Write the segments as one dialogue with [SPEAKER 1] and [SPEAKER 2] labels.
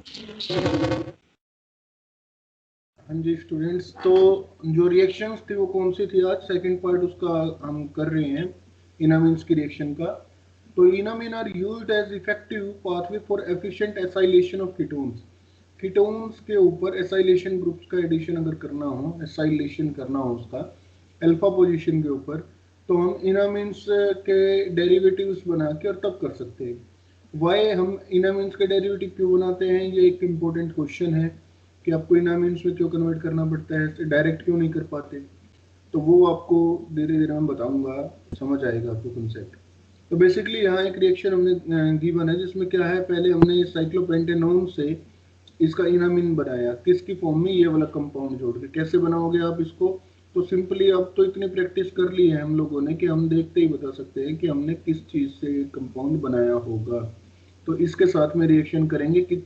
[SPEAKER 1] हाँ जी स्टूडेंट्स, तो जो रिएक्शंस थी वो कौन सी थी? आज सेकंड पार्ट उसका हम कर रहे हैं, इनामिन्स की रिएक्शन का। तो enamine are used as effective pathway for efficient acylation of ketones. Ketones के ऊपर एसाइलेशन ग्रुप्स का एडिशन अगर करना हो, एसाइलेशन करना हो उसका अल्फा पोजीशन के ऊपर, तो हम इनामिन्स के डेरिवेटिव्स बना के और तब कर सकते हैं। वाई हम इनामिन्स के डेरिवेटिव क्यों बनाते हैं, ये एक इम्पोर्टेंट क्वेश्चन है कि आपको इनामिन्स में क्यों कन्वर्ट करना पड़ता है, डायरेक्ट क्यों नहीं कर पाते। तो वो आपको धीरे धीरे मैं बताऊंगा, समझ आएगा आपको कंसेप्ट। तो बेसिकली यहाँ एक रिएक्शन हमने गिवन है जिसमें क्या है, पहले हमने साइक्लोपेंटेनोन से इसका इनामिन बनाया, किसकी फॉर्म में, ये वाला कंपाउंड जोड़ के। कैसे बनाओगे आप इसको? तो सिंपली अब तो इतनी प्रैक्टिस कर ली है हम लोगों ने कि हम देखते ही बता सकते हैं कि हमने किस चीज से कंपाउंड बनाया होगा। तो इसके साथ में रिएक्शन करेंगे कि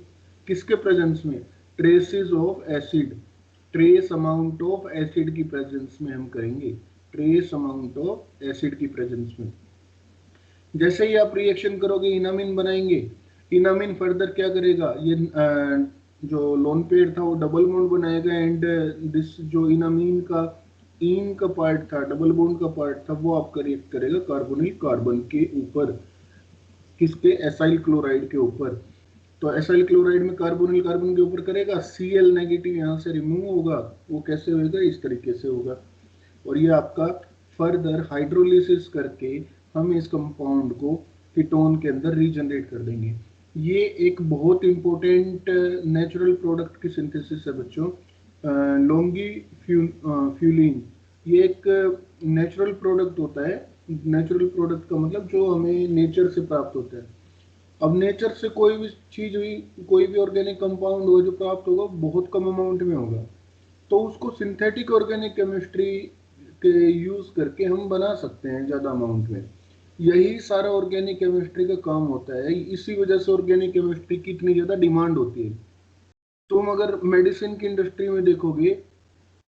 [SPEAKER 1] किसके प्रेजेंस में, traces of acid, trace amount of acid की प्रेजेंस में हम करेंगे, ट्रेस अमाउंट ऑफ एसिड की प्रेजेंस में। जैसे ही आप रिएक्शन करोगे इनामिन बनाएंगे, इनामिन फर्दर क्या करेगा, ये जो लोन पेयर था वो डबल बॉन्ड बनाएगा, एंड दिस जो इनामिन का इन का पार्ट था, डबल बॉन्ड का पार्ट था, वो आपका रिएक्ट करेगा कार्बोनिल कार्बन के ऊपर, किसके, एसाइल क्लोराइड के ऊपर। तो एसाइल क्लोराइड में कार्बोनिल कार्बन के ऊपर करेगा, Cl नेगेटिव यहाँ से रिमूव होगा। वो कैसे होगा, इस तरीके से होगा। और ये आपका फर्दर हाइड्रोलिसिस करके हम इस कंपाउंड को कीटोन के अंदर रीजनरेट कर देंगे। ये एक बहुत इंपॉर्टेंट नेचुरल प्रोडक्ट की सिंथेसिस है बच्चों, लोंगी फ्यूलिन। ये एक नेचुरल प्रोडक्ट होता है। नेचुरल प्रोडक्ट का मतलब जो हमें नेचर से प्राप्त होता है। अब नेचर से कोई भी चीज हुई, कोई भी ऑर्गेनिक कंपाउंड हो जो प्राप्त होगा बहुत कम अमाउंट में होगा, तो उसको सिंथेटिक ऑर्गेनिक केमिस्ट्री के यूज करके हम बना सकते हैं ज्यादा अमाउंट में। यही सारा ऑर्गेनिक केमिस्ट्री का काम होता है। इसी वजह से ऑर्गेनिक केमिस्ट्री की इतनी ज्यादा डिमांड होती है। तुम अगर मेडिसिन की इंडस्ट्री में देखोगे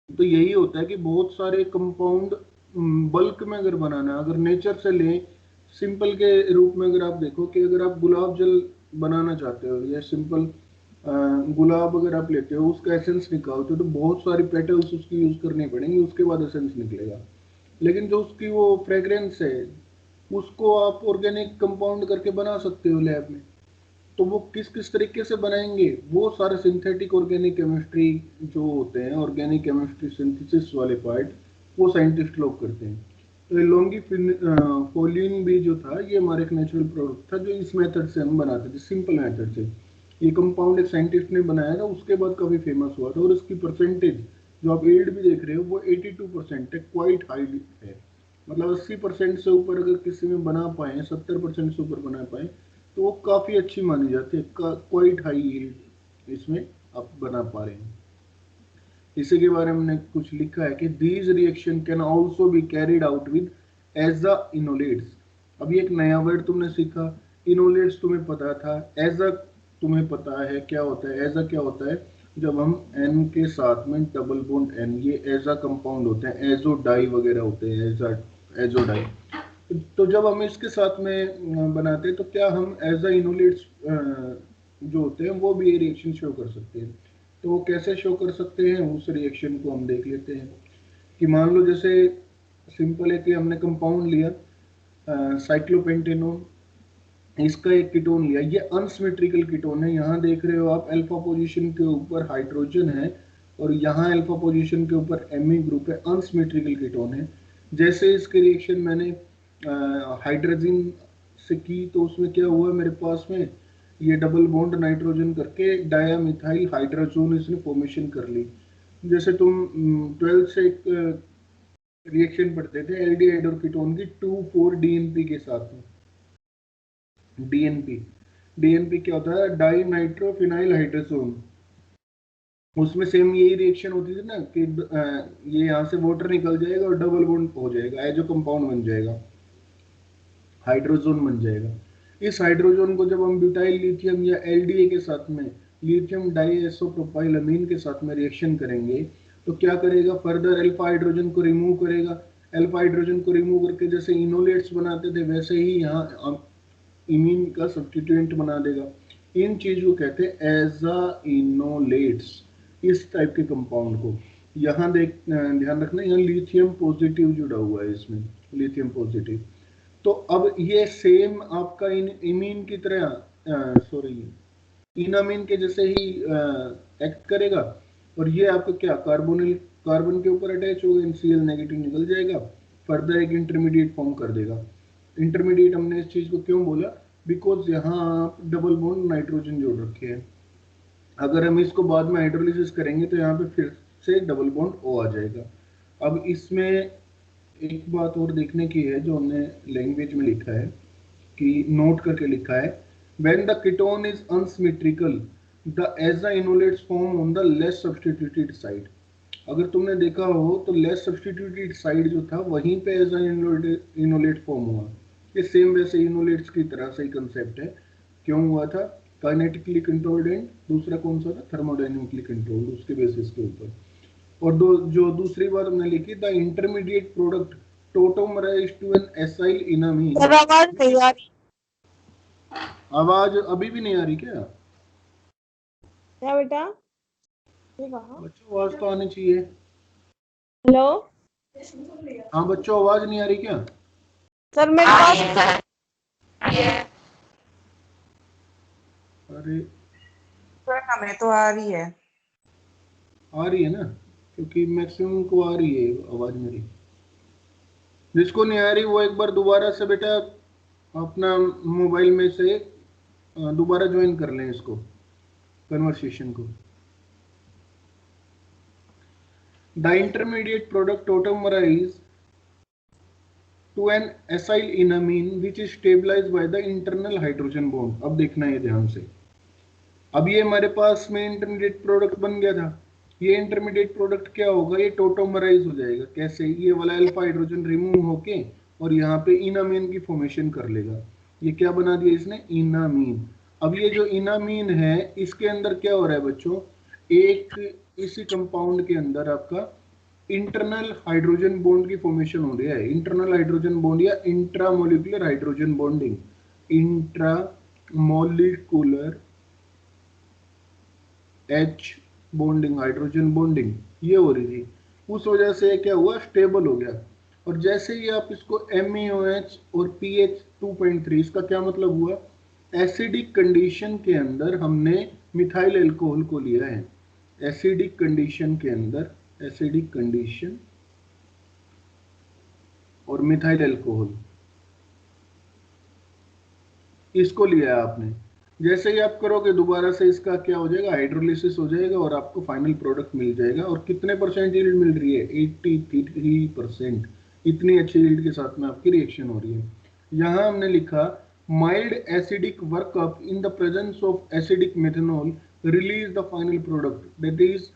[SPEAKER 1] तो यही होता है कि बहुत सारे कंपाउंड बल्क में अगर बनाना, अगर नेचर से लें, सिंपल के रूप में अगर आप देखो कि अगर आप गुलाब जल बनाना चाहते हो या सिंपल गुलाब अगर आप लेते हो, उसका एसेंस निकालते हो तो बहुत सारी पेटल्स उसकी यूज करनी पड़ेंगी, उसके बाद एसेंस निकलेगा। लेकिन जो उसकी वो फ्रेग्रेंस है, उसको आप ऑर्गेनिक कंपाउंड करके बना सकते हो लैब में। तो वो किस किस तरीके से बनाएंगे, वो सारे सिंथेटिक ऑर्गेनिक केमिस्ट्री जो होते हैं, ऑर्गेनिक केमिस्ट्री सिंथेसिस वाले पार्ट, वो साइंटिस्ट लोग करते हैं। तो लॉन्गी फोलिन भी जो था, ये हमारे एक नेचुरल प्रोडक्ट था जो इस मेथड से हम बनाते थे, सिंपल मेथड से। ये कंपाउंड एक साइंटिस्ट ने बनाया था, उसके बाद काफी फेमस हुआ था, और इसकी परसेंटेज जो आप एल्ड भी देख रहे हो वो 82% है, क्वाइट हाई है। मतलब 80% से ऊपर अगर किसी में बना पाए, 70% से ऊपर बना पाए, तो वो काफी अच्छी मानी जाती है, क्वाइट हाई यील्ड इसमें आप बना पा रहे हैं। इसी के बारे में हमने कुछ लिखा है कि these reaction can also be carried out with as a enolates. अभी एक नया वर्ड तुमने सीखा, इनोलेट्स तुम्हें पता था, एज अ तुम्हें पता है क्या होता है। एज अ क्या होता है, जब हम एन के साथ में डबल बॉन्ड एन, ये एज अ कंपाउंड होते हैं, एजो डाई वगैरह होते हैं, एजो डाई। तो जब हम इसके साथ में बनाते हैं तो क्या हम एज अ इनोलेट्स जो होते हैं वो भी ये रिएक्शन शो कर सकते हैं। तो वो कैसे शो कर सकते हैं, उस रिएक्शन को हम देख लेते हैं। कि मान लो जैसे सिंपल है कि हमने कंपाउंड लिया साइक्लोपेंटेनोन, इसका एक कीटोन लिया, ये अनसिमेट्रिकल कीटोन है। यहाँ देख रहे हो आप अल्फा पोजीशन के ऊपर हाइड्रोजन है और यहाँ अल्फा पोजीशन के ऊपर एमी ग्रुप है, अनसिमेट्रिकल कीटोन है। जैसे इसके रिएक्शन मैंने हाइड्रोजन से की तो उसमें क्या हुआ, मेरे पास में ये डबल बॉन्ड नाइट्रोजन करके डायामिथाइल हाइड्रोजन इसने फॉर्मेशन कर ली। जैसे तुम 12th से एक रिएक्शन पढ़ते थे एल्डिहाइड और कीटोन की 2,4 डीएनपी के साथ में। डीएनपी, डीएनपी क्या होता है, डाई नाइट्रोफिनाइल हाइड्रोजन। उसमें सेम यही रिएक्शन होती थी ना कि ये यहाँ से वाटर निकल जाएगा और डबल बॉन्ड हो जाएगा, जो कंपाउंड बन जाएगा, हाइड्रोजन बन जाएगा। इस हाइड्रोजन को जब हम ब्यूटाइल लिथियम या एलडीए के साथ में, लिथियम डाइसोप्रोपाइलअमीन के साथ में रिएक्शन करेंगे तो क्या करेगा, फर्दर अल्फा हाइड्रोजन को रिमूव करेगा। अल्फा हाइड्रोजन को रिमूव करके जैसे इनोलेट्स बनाते थे वैसे ही यहाँ इमीन का सब्स्टिट्यूएंट बना देगा। इन चीज को कहते हैं एजाइनोलेट्स, इस टाइप के कंपाउंड को। यहाँ देख ध्यान रखना, यहाँ लिथियम पॉजिटिव जुड़ा हुआ है इसमें, लिथियम पॉजिटिव। तो अब ये सेम आपका इमीन की तरह सॉरी इनामीन के जैसे ही एक्ट करेगा, और ये आपका क्या कार्बोनिल कार्बन के ऊपर अटैच होगा, NCl नेगेटिव निकल जाएगा, फर्दर एक इंटरमीडिएट फॉर्म कर देगा। इंटरमीडिएट हमने इस चीज को क्यों बोला, बिकॉज यहाँ आप डबल बॉन्ड नाइट्रोजन जोड़ रखे हैं। अगर हम इसको बाद में हाइड्रोलिसिस करेंगे तो यहाँ पे फिर से डबल बॉन्ड O आ जाएगा। अब इसमें एक बात और देखने की है जो हमने लैंग्वेज में लिखा है, कि नोट करके लिखा है, when the ketone is unsymmetrical the aza-enolates form on the less substituted side। अगर तुमने देखा हो तो लेस सब्स्टिट्यूटेड साइड जो था वहीं पे एजा-इनोलेट फॉर्म हुआ। ये सेम वैसे इनोलेट्स की तरह से ही कंसेप्ट है। क्यों हुआ था, काइनेटिकली कंट्रोल्ड एंड दूसरा कौन सा था, थर्मोडायनेमिकली कंट्रोल्ड, उसके बेसिस के ऊपर। और जो दूसरी बात हमने लिखी, the intermediate product tautomerize to an acyl enamine.
[SPEAKER 2] आवाज नहीं आ रही।
[SPEAKER 1] आवाज अभी भी नहीं आ रही क्या?
[SPEAKER 2] क्या बेटा, ये कहा
[SPEAKER 1] बच्चों आवाज तो आनी चाहिए।
[SPEAKER 2] हेलो,
[SPEAKER 1] हाँ बच्चों आवाज नहीं आ रही क्या?
[SPEAKER 2] सर मेरे पास
[SPEAKER 1] अरे
[SPEAKER 3] सर हमें तो आ रही है।
[SPEAKER 1] आ रही है ना, क्योंकि मैक्सिमम को आ रही है आवाज मेरी। जिसको नहीं आ रही वो एक बार दोबारा से बेटा अपना मोबाइल में से दोबारा ज्वाइन कर लें इसको, कन्वर्सेशन को। The intermediate product tautomerise to an acyl enamine which is stabilized by the internal hydrogen bond। अब देखना है ध्यान से, अब ये हमारे पास में इंटरमीडिएट प्रोडक्ट बन गया था। ये इंटरमीडिएट प्रोडक्ट क्या होगा, ये टोटोमराइज हो जाएगा। कैसे, ये वाला अल्फा हाइड्रोजन रिमूव होके और यहाँ पे इनामीन की फॉर्मेशन कर लेगा। ये क्या बना दिया इसने, इनामीन। अब ये जो इनामीन है इसके अंदर क्या हो रहा है बच्चों, एक इसी कंपाउंड के अंदर आपका इंटरनल हाइड्रोजन बॉन्ड की फॉर्मेशन हो रही है। इंटरनल हाइड्रोजन बॉन्ड या intramolecular hydrogen bonding, intramolecular H bonding, hydrogen bonding ये हो रही थी। उस वजह से क्या हुआ, स्टेबल हो गया। और जैसे ही आप इसको MeOH और pH 2.3, इसका क्या मतलब हुआ, एसिडिक कंडीशन के अंदर हमने मिथाइल एल्कोहल को लिया है। एसिडिक कंडीशन के अंदर, एसिडिक कंडीशन और मिथाइल एल्कोहल इसको लिया है आपने। जैसे ही आप करोगे दोबारा से इसका क्या हो जाएगा, हाइड्रोलिसिस हो जाएगा और आपको फाइनल प्रोडक्ट मिल जाएगा। और कितने परसेंट यील्ड मिल रही है, 83%। इतनी अच्छी यील्ड के साथ में आपकी रिएक्शन हो रही है। यहाँ हमने लिखा mild acidic workup in the presence of acidic methanol release the final product, that is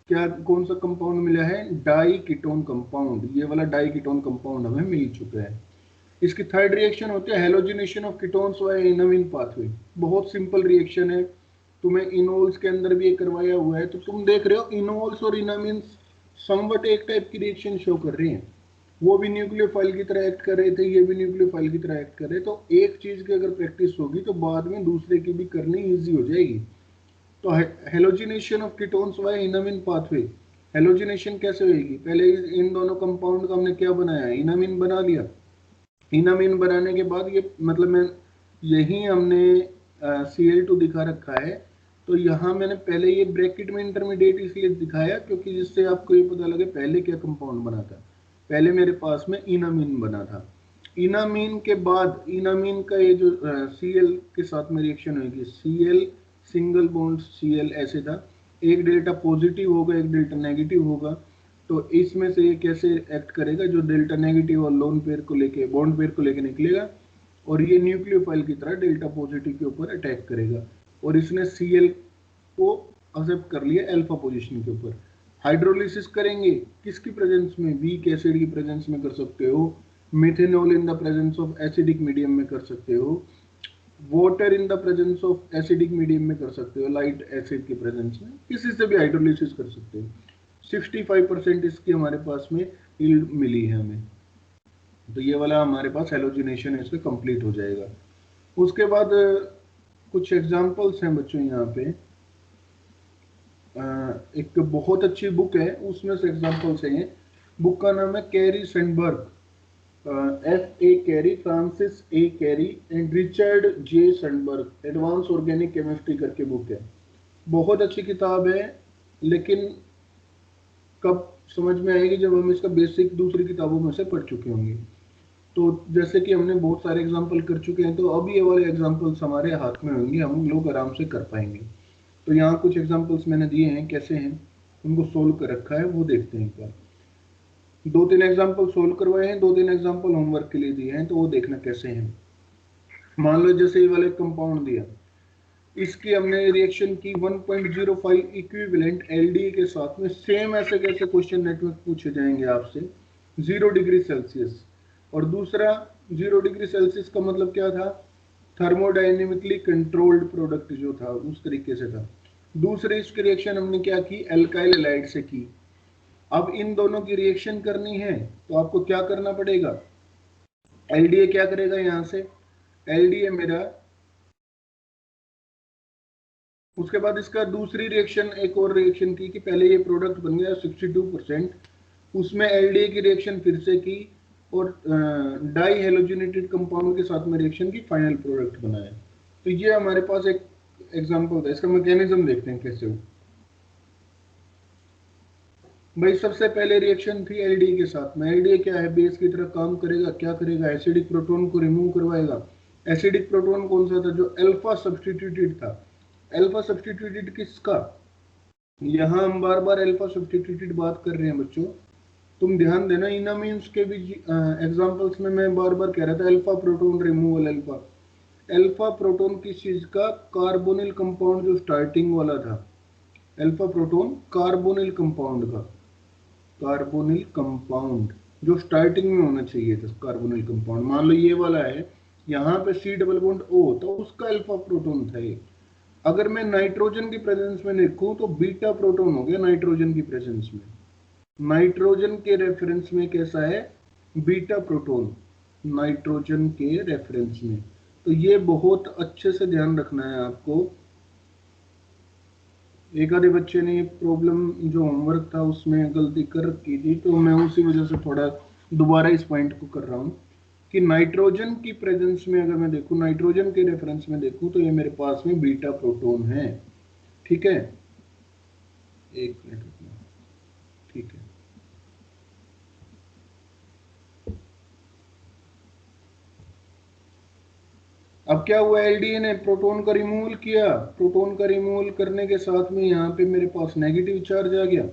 [SPEAKER 1] क्या, कौन सा कंपाउंड मिला है, डाई कीटोन कंपाउंड। ये वाला डाई कीटोन कंपाउंड हमें मिल चुका है। इसकी थर्ड रिएक्शन होती है halogenation of ketones by enamine pathway. बहुत सिंपल रिएक्शन है, तुम्हें इनोल्स के अंदर भी ये करवाया हुआ है। तो तुम देख रहे हो इनोल्स और इनामीन समवट एक टाइप की रिएक्शन शो कर रही हैं। वो भी न्यूक्लियोफाइल की तरह एक्ट कर रहे थे, ये भी न्यूक्लियोफाइल की तरह एक्ट कर रहे। तो एक चीज की अगर प्रैक्टिस होगी तो बाद में दूसरे की भी करनी ईजी हो जाएगी। तो halogenation of ketones by enamine pathway, halogenation कैसे होगी, पहले इन दोनों कंपाउंड का हमने क्या बनाया, इनामीन बना लिया। इनामीन बनाने के बाद ये मतलब मैं यही हमने Cl2 दिखा रखा है। तो यहाँ मैंने पहले ये ब्रैकेट में इंटरमीडिएट इसलिए दिखाया क्योंकि जिससे आपको ये पता लगे पहले क्या कंपाउंड बना था। पहले मेरे पास में इनामीन बना था। इनामीन के बाद इनामीन का ये जो Cl के साथ में रिएक्शन होगी, Cl सिंगल बॉन्ड Cl ऐसे था, एक डेल्टा पॉजिटिव होगा एक डेल्टा नेगेटिव होगा। तो इसमें से ये कैसे एक्ट करेगा, जो डेल्टा नेगेटिव और लोन पेयर को लेके बॉन्ड पेयर को लेके निकलेगा और ये न्यूक्लियोफाइल की तरह डेल्टा पॉजिटिव के ऊपर अटैक करेगा। और इसने Cl को एक्सेप्ट कर लिया अल्फा पोजीशन के ऊपर। हाइड्रोलिसिस करेंगे किसकी प्रेजेंस में, वीक एसिड की प्रेजेंस में कर सकते हो, methanol in the presence of acidic medium में कर सकते हो, water in the presence of acidic medium में कर सकते हो, लाइट एसिड की प्रेजेंस में किसी से भी हाइड्रोलिसिस कर सकते हो। 65% इसकी हमारे पास में यील्ड मिली है हमें। तो ये वाला हमारे पास हेलोजिनेशन है, इसका कंप्लीट हो जाएगा। उसके बाद कुछ एग्जांपल्स हैं बच्चों यहाँ पे। एक बहुत अच्छी बुक है, उसमें से एग्जांपल्स हैं। बुक का नाम है Carey Sundberg, F.A. Carey, Francis A Carey and Richard J Sundberg, advance organic chemistry करके बुक है। बहुत अच्छी किताब है, लेकिन कब समझ में आएगी जब हम इसका बेसिक दूसरी किताबों में से पढ़ चुके होंगे। तो जैसे कि हमने बहुत सारे एग्जांपल कर चुके हैं, तो अब ये वाले एग्जांपल्स हमारे हाथ में होंगे, हम लोग आराम से कर पाएंगे। तो यहाँ कुछ एग्जांपल्स मैंने दिए हैं, कैसे हैं उनको सोल्व कर रखा है, वो देखते हैं एक बार। 2-3 एग्जांपल सोल्व करवाए हैं, 2-3 एग्जांपल होमवर्क के लिए दिए हैं, तो वो देखना कैसे हैं। मान लो जैसे ये वाले कंपाउंड दिया, इसकी हमने रिएक्शन की 1.05 इक्विवेलेंट एलडीए के साथ में, सेम ऐसे कैसे क्वेश्चन नेट में पूछे जाएंगे आपसे, 0 डिग्री सेल्सियस। और दूसरा 0 डिग्री सेल्सियस का मतलब क्या था, थर्मोडायनेमिकली कंट्रोल्ड प्रोडक्ट जो था उस तरीके से था। दूसरी इसकी रिएक्शन हमने क्या की, एल्काइल हैलाइड से की। अब इन दोनों की रिएक्शन करनी है तो आपको क्या करना पड़ेगा, एलडीए क्या करेगा, यहां से एलडीए मेरा, उसके बाद इसका दूसरी रिएक्शन, एक और रिएक्शन की कि पहले ये प्रोडक्ट बन गया 62%, उसमें एलडीए की रिएक्शन फिर से की और डाई हेलोजिनेटेड कंपाउंड के साथ में रिएक्शन की, फाइनल प्रोडक्ट बनाया। तो ये हमारे पास एक एग्जांपल था। इसका मैकेनिज्म देखते हैं कैसे हो। भाई सबसे पहले रिएक्शन थी एलडीए के साथ में। एलडीए क्या है, बेस की तरह काम करेगा, क्या करेगा, एसिडिक प्रोटोन को रिमूव करवाएगा। एसिडिक प्रोटोन कौन सा था, जो अल्फा सब्स्टिट्यूटेड था। अल्फा सब्स्टिट्यूटेड किसका, यहां हम बार बार अल्फा सब्स्टिट्यूटेड बात कर रहे हैं बच्चों, तुम ध्यान देना। इनामीन्स के भी एग्जांपल्स में मैं बार बार कह रहा था alpha proton removal. Alpha proton किस चीज का, कार्बोनिल कंपाउंड जो स्टार्टिंग वाला था। अल्फा प्रोटोन कार्बोनिल कंपाउंड का, कार्बोनिल कंपाउंड जो स्टार्टिंग में होना चाहिए था, कार्बोनिल कंपाउंड। मान लो ये वाला है, यहाँ पे C डबल बॉन्ड O, तो उसका अल्फा प्रोटोन था ये। अगर मैं नाइट्रोजन की प्रेजेंस में लिखूं तो बीटा प्रोटोन हो गया नाइट्रोजन की प्रेजेंस में। नाइट्रोजन के रेफरेंस में कैसा है, बीटा प्रोटोन, नाइट्रोजन के रेफरेंस में। तो ये बहुत अच्छे से ध्यान रखना है आपको। एक आधे बच्चे ने प्रॉब्लम जो होमवर्क था उसमें गलती कर रखी थी, तो मैं उसी वजह से थोड़ा दोबारा इस पॉइंट को कर रहा हूँ कि नाइट्रोजन की प्रेजेंस में अगर मैं देखूं, नाइट्रोजन के रेफरेंस में देखूं, तो ये मेरे पास में बीटा प्रोटोन है। ठीक है, एक मिनट रुकना, ठीक है। अब क्या हुआ, एलडीए ने प्रोटोन का रिमूवल किया। प्रोटोन का रिमूवल करने के साथ में यहाँ पे मेरे पास नेगेटिव चार्ज आ गया।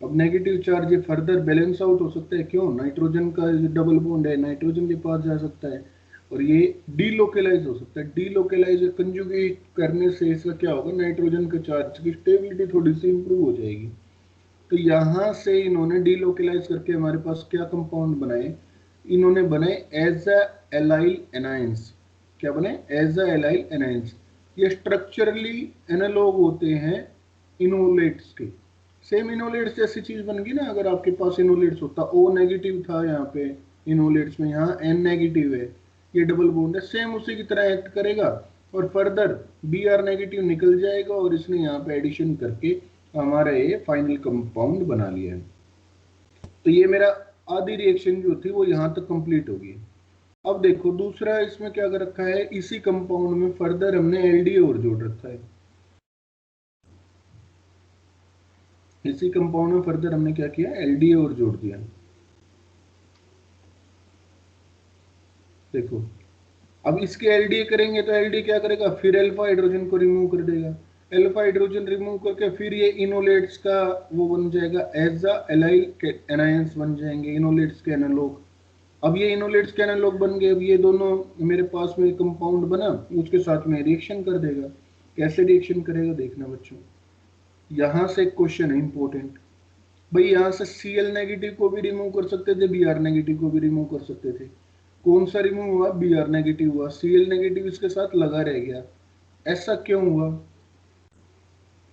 [SPEAKER 1] अब नेगेटिव चार्ज ये फर्दर बैलेंस आउट हो सकता है, क्यों, नाइट्रोजन का डबल बॉन्ड है, नाइट्रोजन के पास जा सकता है और ये डीलोकेलाइज हो सकता है। डीलोकेलाइज कंजुगेट करने से इसका क्या होगा, नाइट्रोजन के चार्ज की स्टेबिलिटी थोड़ी सी इंप्रूव हो जाएगी। तो यहाँ से इन्होंने डीलोकेलाइज करके हमारे पास क्या कंपाउंड बनाए, इन्होंने बनाए एज एलाइल एनाइंस। क्या बने, एज एलाइल एनाइंस। ये स्ट्रक्चरली एनालॉग होते हैं इनोलेट्स के। सेम इनोलेट्स जैसी चीज बन गई ना। अगर आपके पास इनोलेट्स होता, O नेगेटिव था यहाँ पे इनोलेट्स में, यहाँ N नेगेटिव है, ये डबल बॉन्ड है, सेम उसी की तरह एक्ट करेगा और फर्दर Br नेगेटिव निकल जाएगा और इसने यहाँ पे एडिशन करके हमारा ये फाइनल कंपाउंड बना लिया है। तो ये मेरा आधी रिएक्शन जो थी वो यहाँ तक कंप्लीट होगी। अब देखो दूसरा इसमें क्या कर रखा है, इसी कंपाउंड में फर्दर हमने एलडीए और जोड़ रखा है। इसी कंपाउंड में फर्दर हमने क्या किया, एलडीए और जोड़ दिया। देखो अब इसके एलडीए करेंगे तो एलडीए क्या करेगा, फिर अल्फा हाइड्रोजन को रिमूव कर देगा। अल्फा हाइड्रोजन रिमूव करके फिर ये इनोलेट्स का वो बन जाएगा, एज एलाइल एनायंस बन जाएंगे, इनोलेट्स के एनालॉग। अब ये इनोलेट्स के एनालॉग बन गए। अब ये दोनों मेरे पास में कंपाउंड बना, उसके साथ में रिएक्शन कर देगा। कैसे रिएक्शन करेगा देखना बच्चों। यहां से एक क्वेश्चन है इंपॉर्टेंट भाई, यहां से Cl नेगेटिव को भी रिमूव कर सकते थे, Br नेगेटिव को भी रिमूव कर सकते थे। कौन सा रिमूव हुआ, Br नेगेटिव हुआ, Cl नेगेटिव इसके साथ लगा रह गया। ऐसा क्यों हुआ,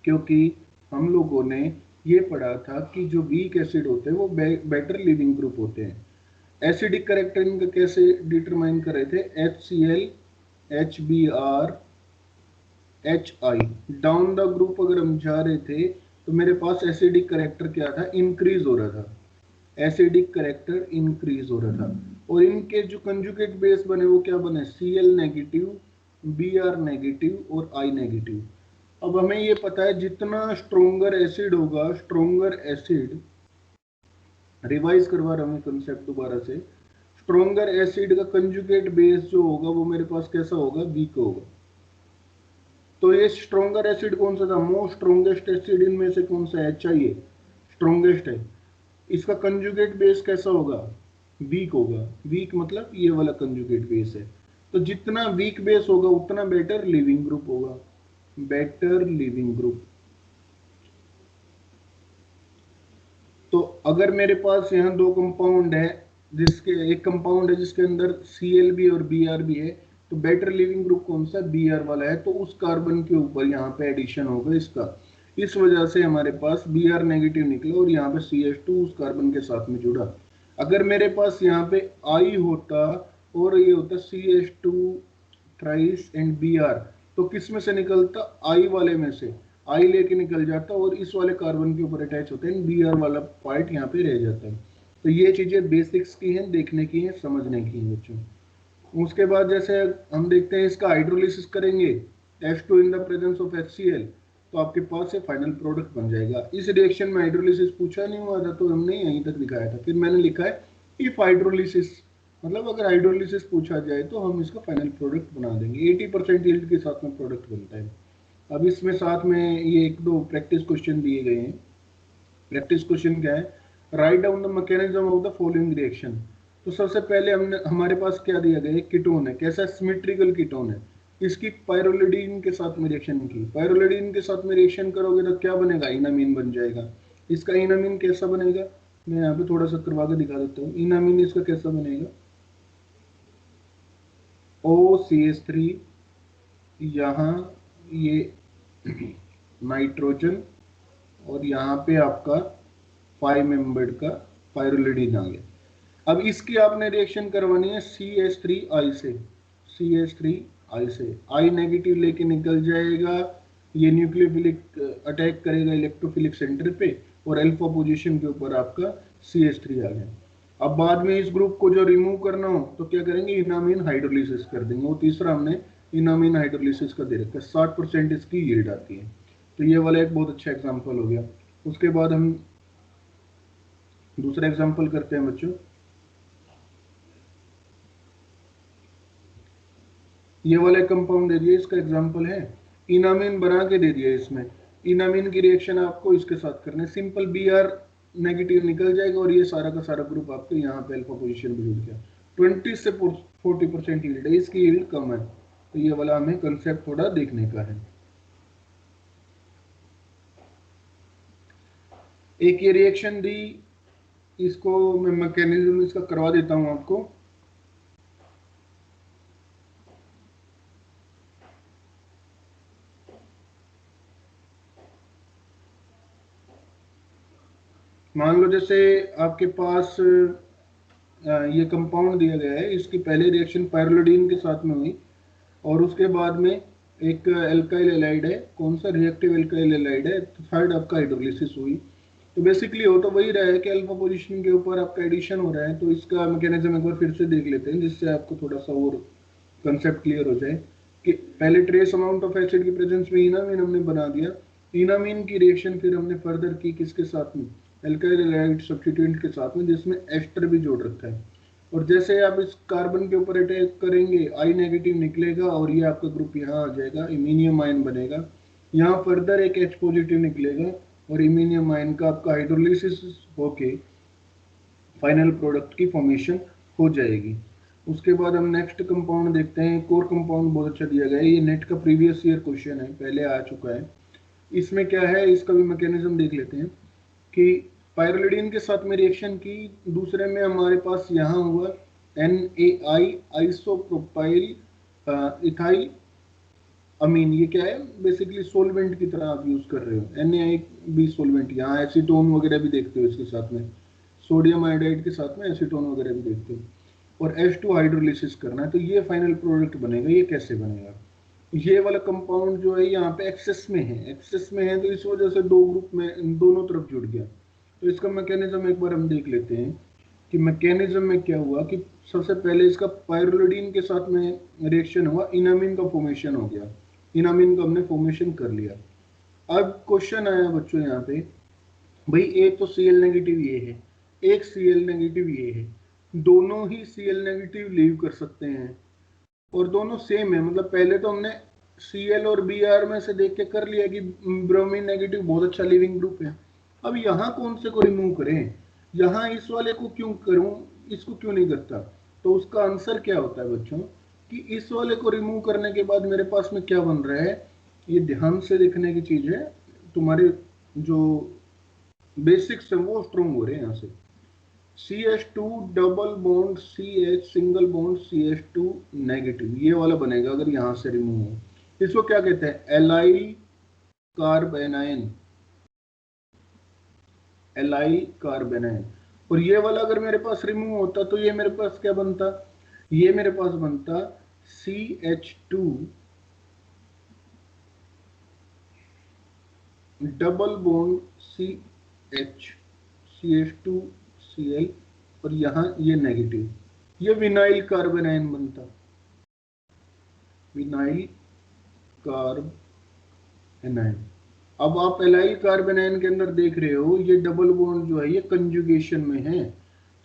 [SPEAKER 1] क्योंकि हम लोगों ने ये पढ़ा था कि जो वीक एसिड होते हैं वो बेटर लिविंग ग्रुप होते हैं। एसिडिक कैरेक्टर इनका कैसे डिटरमाइन कर रहे थे, HCl, HBr HI। Down the group अगर हम जा रहे थे तो मेरे पास एसिडिक करेक्टर क्या था, इंक्रीज हो रहा था, एसिडिक करेक्टर इंक्रीज हो रहा था। और इनके जो कंजुगेट बेस बने वो क्या बने, Cl नेगेटिव, Br नेगेटिव और I नेगेटिव। अब हमें ये पता है जितना स्ट्रोंगर एसिड होगा, स्ट्रोंगर एसिड, रिवाइज करवा रहा हूँ कंसेप्ट दोबारा से, स्ट्रोंगर एसिड का कंजुगेट बेस जो होगा वो मेरे पास कैसा होगा, वीक होगा। तो ये स्ट्रोंगर एसिड कौन सा था, मोस्ट स्ट्रोंगेस्ट एसिड इनमें से कौन सा है, HI है, स्ट्रोंगेस्ट है। इसका कंजुगेट बेस कैसा होगा, वीक होगा। वीक मतलब ये वाला कंजुगेट बेस है। तो जितना वीक बेस होगा उतना बेटर लिविंग ग्रुप होगा, बेटर लिविंग ग्रुप। तो अगर मेरे पास यहाँ दो कंपाउंड है, जिसके एक कंपाउंड है जिसके अंदर Cl भी और Br भी है, तो बेटर लिविंग ग्रुप कौन सा, Br वाला है। तो उस कार्बन के ऊपर यहाँ पे एडिशन होगा इसका, इस वजह से हमारे पास Br नेगेटिव निकला और यहाँ पे CH2 उस कार्बन के साथ में जुड़ा। अगर मेरे पास यहाँ पे I होता और ये होता CH2 थ्राइस एंड Br, तो किस में से निकलता, I वाले में से आई लेके निकल जाता और इस वाले कार्बन के ऊपर अटैच होते हैं, Br वाला पार्ट यहाँ पे रह जाता है। तो ये चीजें बेसिक्स की हैं, देखने की हैं, समझने की हैं बच्चों। उसके बाद जैसे हम देखते हैं इसका हाइड्रोलिसिस करेंगे H2 in the presence of HCl, तो आपके पास से फाइनल प्रोडक्ट बन जाएगा। इस रिएक्शन में हाइड्रोलिसिस पूछा नहीं हुआ था तो हमने यहीं तक दिखाया था, फिर मैंने लिखा है इफ हाइड्रोलिसिस, मतलब अगर हाइड्रोलिसिस पूछा जाए तो हम इसका फाइनल प्रोडक्ट बना देंगे। 80% यील्ड के साथ में प्रोडक्ट बनता है। अब इसमें साथ में ये एक दो प्रैक्टिस क्वेश्चन दिए गए हैं। प्रैक्टिस क्वेश्चन क्या है, write down the mechanism of the following reaction. तो सबसे पहले हमने, हमारे पास क्या दिया गया है, कीटोन है, कैसा सिमेट्रिकल कीटोन है, इसकी पायरोलिडीन के साथ में रिएक्शन की, पायरोलिडीन के साथ में रिएक्शन करोगे तो क्या बनेगा, इनामीन बन जाएगा। इसका इनामीन कैसा बनेगा, मैं यहाँ पे थोड़ा सा करवा के दिखा देता हूँ। इनामीन इसका कैसा बनेगा, OCH3, यहाँ ये नाइट्रोजन और यहाँ पे आपका 5 मेंबर्ड का पायरोलिडीन आ गया। अब इसकी आपने रिएक्शन करवानी है CH3I से, CH3I से, I नेगेटिव लेके निकल जाएगा, ये न्यूक्लियोफिलिक अटैक करेगा इलेक्ट्रोफिलिक सेंटर पे और अल्फा पोजीशन के ऊपर आपका CH3 आ गया। अब बाद में इस ग्रुप को जो रिमूव करना हो तो क्या करेंगे, इनामीन हाइड्रोलिसिस कर देंगे। वो तीसरा हमने इनामीन हाइड्रोलिसिस का दे रखा है, 60% इसकी यील्ड आती है। तो ये वाला एक बहुत अच्छा एग्जांपल हो गया। उसके बाद हम दूसरा एग्जांपल करते हैं बच्चों। ये वाला कंपाउंड दे दिया, इसका एग्जांपल है, इनामीन बना के दे दिया। इसमें इनामीन की रिएक्शन आपको इसके साथ करने, सिंपल Br नेगेटिव निकल जाएगा और ये सारा का सारा ग्रुप आपके यहाँ पे अल्फा पोजीशन पे जुड़ गया। 20 से 40% यील्ड है, इसकी यील्ड कम है। तो ये वाला हमें कंसेप्ट थोड़ा देखने का है। एक ये रिएक्शन दी, इसको मैं मैकेनिज्म इसका करवा देता हूं आपको। मान लो जैसे आपके पास ये कंपाउंड दिया गया है, इसकी पहले रिएक्शन पायरोलिडीन के साथ में हुई और उसके बाद में एक एल्काइल एलाइड है, कौन सा, रिएक्टिव एल्काइल एलाइड है, तो थर्ड आपका हाइड्रोलिसिस हुई। तो बेसिकली हो तो वही रहा है कि अल्फा पोजीशन के ऊपर आपका एडिशन हो रहा है। तो इसका मैकेनिज्म एक बार फिर से देख लेते हैं जिससे आपको थोड़ा सा और कंसेप्ट क्लियर हो जाए कि पहले ट्रेस अमाउंट ऑफ एसिड की प्रेजेंस में इनामीन हमने बना दिया। इनामीन की रिएक्शन फिर हमने फर्दर की किसके साथ में, एल्काइल एलाइड सब्स्टिट्यूएंट के साथ में, जिसमें एस्टर भी जोड़ रखा है। और जैसे आप इस कार्बन के ऊपर अटैक करेंगे, I नेगेटिव निकलेगा और ये आपका ग्रुप यहाँ आ जाएगा, इमीनियम आयन बनेगा। यहाँ फर्दर एक H पॉजिटिव निकलेगा और इमीनियम आयन का आपका हाइड्रोलिसिस होके फाइनल प्रोडक्ट की फॉर्मेशन हो जाएगी। उसके बाद हम नेक्स्ट कंपाउंड देखते हैं। कोर कंपाउंड बहुत अच्छा दिया गया है, ये नेट का प्रीवियस ईयर क्वेश्चन है, पहले आ चुका है। इसमें क्या है, इसका भी मैकेनिज्म देख लेते हैं कि पायरोलिडीन के साथ में रिएक्शन की, दूसरे में हमारे पास यहाँ हुआ NaI आइसोप्रोपाइल इथाइल अमीन। ये क्या है, बेसिकली सोलवेंट की तरह आप यूज कर रहे हो, NaI भी सोलवेंट, यहाँ एसीटोन वगैरह भी देखते हो, इसके साथ में सोडियम आयोडाइड के साथ में एसीटोन वगैरह भी देखते हो। और H2 हाइड्रोलिसिस करना है, तो ये फाइनल प्रोडक्ट बनेगा। ये कैसे बनेगा, ये वाला कंपाउंड जो है यहाँ पे एक्सेस में है, एक्सेस में है, तो इस वजह से दो ग्रुप में दोनों तरफ जुड़ गया। तो इसका मैकेनिज्म एक बार हम देख लेते हैं कि मैकेनिज्म में क्या हुआ कि सबसे पहले इसका पायरोलिडीन के साथ में रिएक्शन हुआ, इनामिन का फॉर्मेशन हो गया, इनामिन का हमने फॉर्मेशन कर लिया। अब क्वेश्चन आया बच्चों यहाँ पे, भाई एक तो Cl नेगेटिव ये है, एक Cl नेगेटिव ये है, दोनों ही Cl नेगेटिव लीव कर सकते हैं और दोनों सेम है। मतलब पहले तो हमने Cl और Br में से देख के कर लिया कि ब्रोमीन नेगेटिव बहुत अच्छा लिविंग ग्रुप है। अब यहाँ कौन से को रिमूव करें, यहाँ इस वाले को क्यों करूं, इसको क्यों नहीं करता? तो उसका आंसर क्या होता है बच्चों कि इस वाले को रिमूव करने के बाद मेरे पास में क्या बन रहा है, ये ध्यान से देखने की चीज है, तुम्हारे जो बेसिक्स है वो स्ट्रॉन्ग हो रहे हैं यहाँ से। CH2 double bond CH single bond CH2 negative, ये वाला बनेगा अगर यहां से रिमूव हो। इसको क्या कहते हैं, एलाइल कार्बेनाइन, एलाइल कार्बेनाइन। और ये वाला अगर मेरे पास रिमूव होता तो ये मेरे पास क्या बनता, ये मेरे पास बनता CH2 डबल बॉन्ड CH2Cl और यहाँ ये नेगेटिव, ये विनाइल कार्बेनाइन बनता, विनाइल कार्बेनाइन। अब आप एलाइल कार्बेनाइन के अंदर देख रहे हो ये डबल बॉन्ड जो है ये कंजुगेशन में है,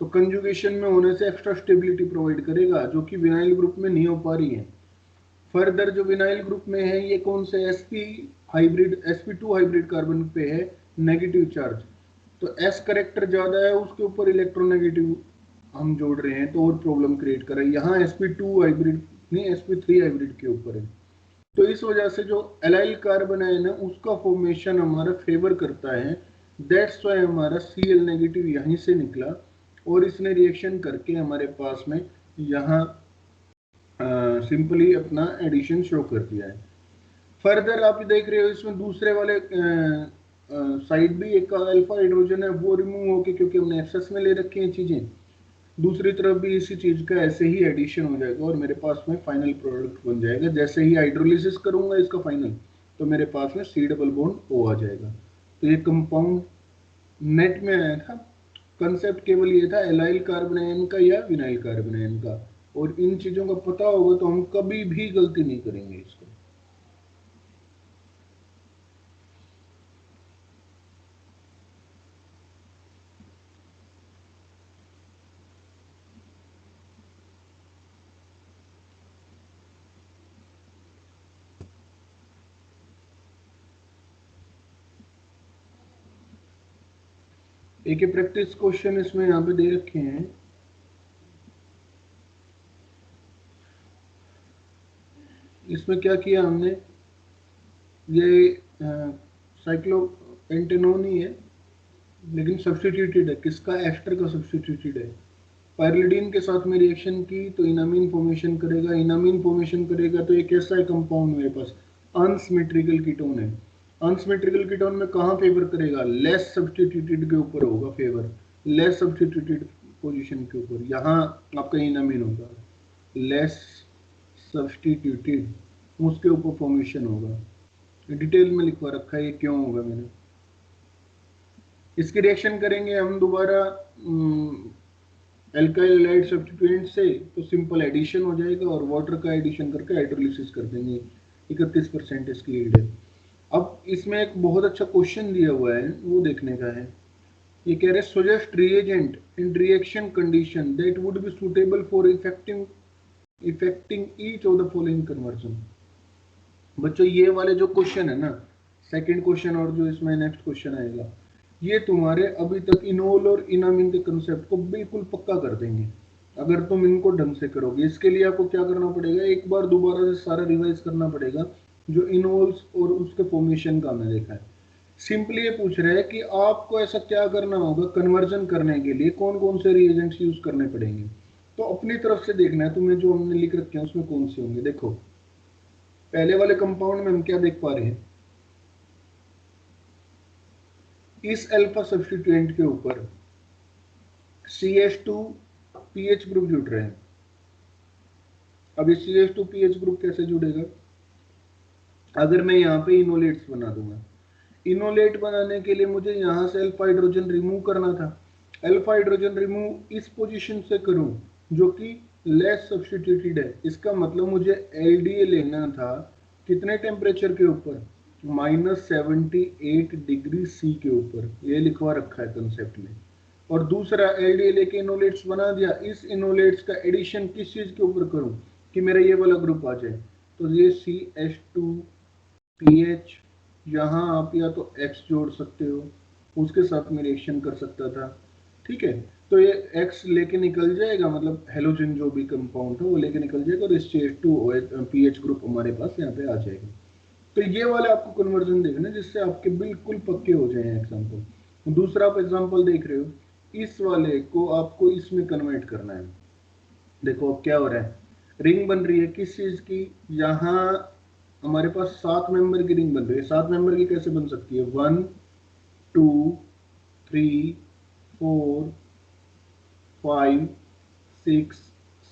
[SPEAKER 1] तो कंजुगेशन में होने से एक्स्ट्रा स्टेबिलिटी प्रोवाइड करेगा जो कि विनाइल ग्रुप में नहीं हो पा रही है। फर्दर जो विनाइल ग्रुप में है ये कौन से sp2 हाइब्रिड कार्बन पे है नेगेटिव चार्ज, तो s करेक्टर ज्यादा है उसके ऊपर इलेक्ट्रोनेगेटिव हम जोड़ रहे हैं तो और प्रॉब्लम क्रिएट कर रहे हैं। यहाँ sp2 हाइब्रिड नहीं sp3 हाइब्रिड के ऊपर है, तो इस वजह से जो एलाइल कार्बोनाइन है उसका फॉर्मेशन हमारा फेवर करता है। दैट्स वाई हमारा Cl नेगेटिव यहीं से निकला और इसने रिएक्शन करके हमारे पास में यहाँ सिंपली अपना एडिशन शो कर दिया है। फर्दर आप देख रहे हो इसमें दूसरे वाले साइड भी एक अल्फा हाइड्रोजन है वो रिमूव होके, क्योंकि हमने एक्सेस में ले रखी हैं चीजें, दूसरी तरफ भी इसी चीज का ऐसे ही एडिशन हो जाएगा और मेरे पास में फाइनल प्रोडक्ट बन जाएगा। जैसे ही हाइड्रोलिसिस करूंगा इसका फाइनल, तो मेरे पास में C डबल बॉन्ड O आ जाएगा। तो ये कंपाउंड नेट में आया था, कंसेप्ट केवल ये था एलाइल कार्बोनाइन का या विनाइल कार्बोनाइन का, और इन चीजों का पता होगा तो हम कभी भी गलती नहीं करेंगे इसको। एक प्रैक्टिस क्वेश्चन इसमें यहाँ पे दे रखे हैं, इसमें क्या किया हमने, ये साइक्लोपेंटेनोन ही है लेकिन सब्स्टिट्यूटेड है, किसका, एस्टर का सब्स्टिट्यूटेड है। पायरिलिडीन के साथ में रिएक्शन की तो इनामीन फॉर्मेशन करेगा, इनामीन फॉर्मेशन करेगा तो एक ऐसा है कंपाउंड मेरे पास अनसिमेट्रिकल कीटोन है। अनसिमेट्रिकल कीटोन में कहाँ फेवर करेगा, लेस सब्स्टिट्यूटेड के ऊपर होगा फेवर, लेस सब्स्टिट्यूटेड पोजीशन के ऊपर, यहाँ आपका इनामीन होगा, लेस सब्स्टिट्यूटेड उसके ऊपर फॉर्मेशन होगा। डिटेल में लिखवा रखा है ये क्यों होगा मैंने। इसकी रिएक्शन करेंगे हम दोबारा एल्काइल हैलाइड सब्स्टिट्यूएंट से तो सिंपल एडिशन हो जाएगा और वाटर का एडिशन करके हाइड्रोलिसिस कर देंगे, 31% इसकी यील्ड है। अब इसमें एक बहुत अच्छा क्वेश्चन दिया हुआ है वो देखने का है, ये कह रहे suggest reagent in reaction condition that would be suitable for effecting each of the following conversion. बच्चों ये वाले जो क्वेश्चन है ना, सेकंड क्वेश्चन और जो इसमें नेक्स्ट क्वेश्चन आएगा, ये तुम्हारे अभी तक इनोल और इनामिन के कंसेप्ट को बिल्कुल पक्का कर देंगे अगर तुम इनको ढंग से करोगे। इसके लिए आपको क्या करना पड़ेगा, एक बार दोबारा से सारा रिवाइज करना पड़ेगा जो इनोल्स और उसके फॉर्मेशन का हमने देखा है। सिंपली ये पूछ रहे हैं कि आपको ऐसा क्या करना होगा कन्वर्जन करने के लिए, कौन कौन से रिएजेंट्स यूज करने पड़ेंगे, तो अपनी तरफ से देखना है तुम्हें जो हमने लिख रखे हैं उसमें कौन से होंगे। देखो पहले वाले कंपाउंड में हम क्या देख पा रहे हैं, इस अल्फा सब्स्टिट्यूएंट के ऊपर CH2 पीएच ग्रुप जुड़ रहे हैं। अब ये CH2 पीएच ग्रुप कैसे जुड़ेगा, अगर मैं यहाँ पे इनोलेट्स बना दूंगा, इनोलेट बनाने के लिए मुझे यहाँ से अल्फा हाइड्रोजन रिमूव करना था। अल्फा हाइड्रोजन रिमूव इस पोजीशन से करूं जो कि लेस सब्स्टिट्यूटेड है। इसका मतलब मुझे एलडीए लेना था कितने टेम्परेचर के ऊपर, -78 डिग्री सी के ऊपर, ये लिखवा रखा है कंसेप्ट में। और दूसरा एलडीए लेके इनोलेट्स बना दिया, इस इनोलेट्स का एडिशन किस चीज के ऊपर करूं कि मेरा ये वाला ग्रुप आ जाए। तो ये CH2PH, यहाँ आप या तो X जोड़ सकते हो, उसके साथ में रिएक्शन कर सकता था, ठीक है। तो ये X लेके निकल जाएगा, मतलब हेलोजन जो भी कंपाउंड है वो लेके निकल जाएगा, और इस CH2PH ग्रुप हमारे पास यहाँ पे आ जाएगा। तो ये वाले आपको कन्वर्जन देखना जिससे आपके बिल्कुल पक्के हो जाए एग्जाम्पल। दूसरा आप एग्जाम्पल देख रहे हो, इस वाले को आपको इसमें कन्वर्ट करना है। देखो अब क्या हो रहा है, रिंग बन रही है किस चीज की, यहाँ हमारे पास 7 मेंबर की रिंग बन रही है। 7 मेंबर की कैसे बन सकती है, 1 2 3 4 5 6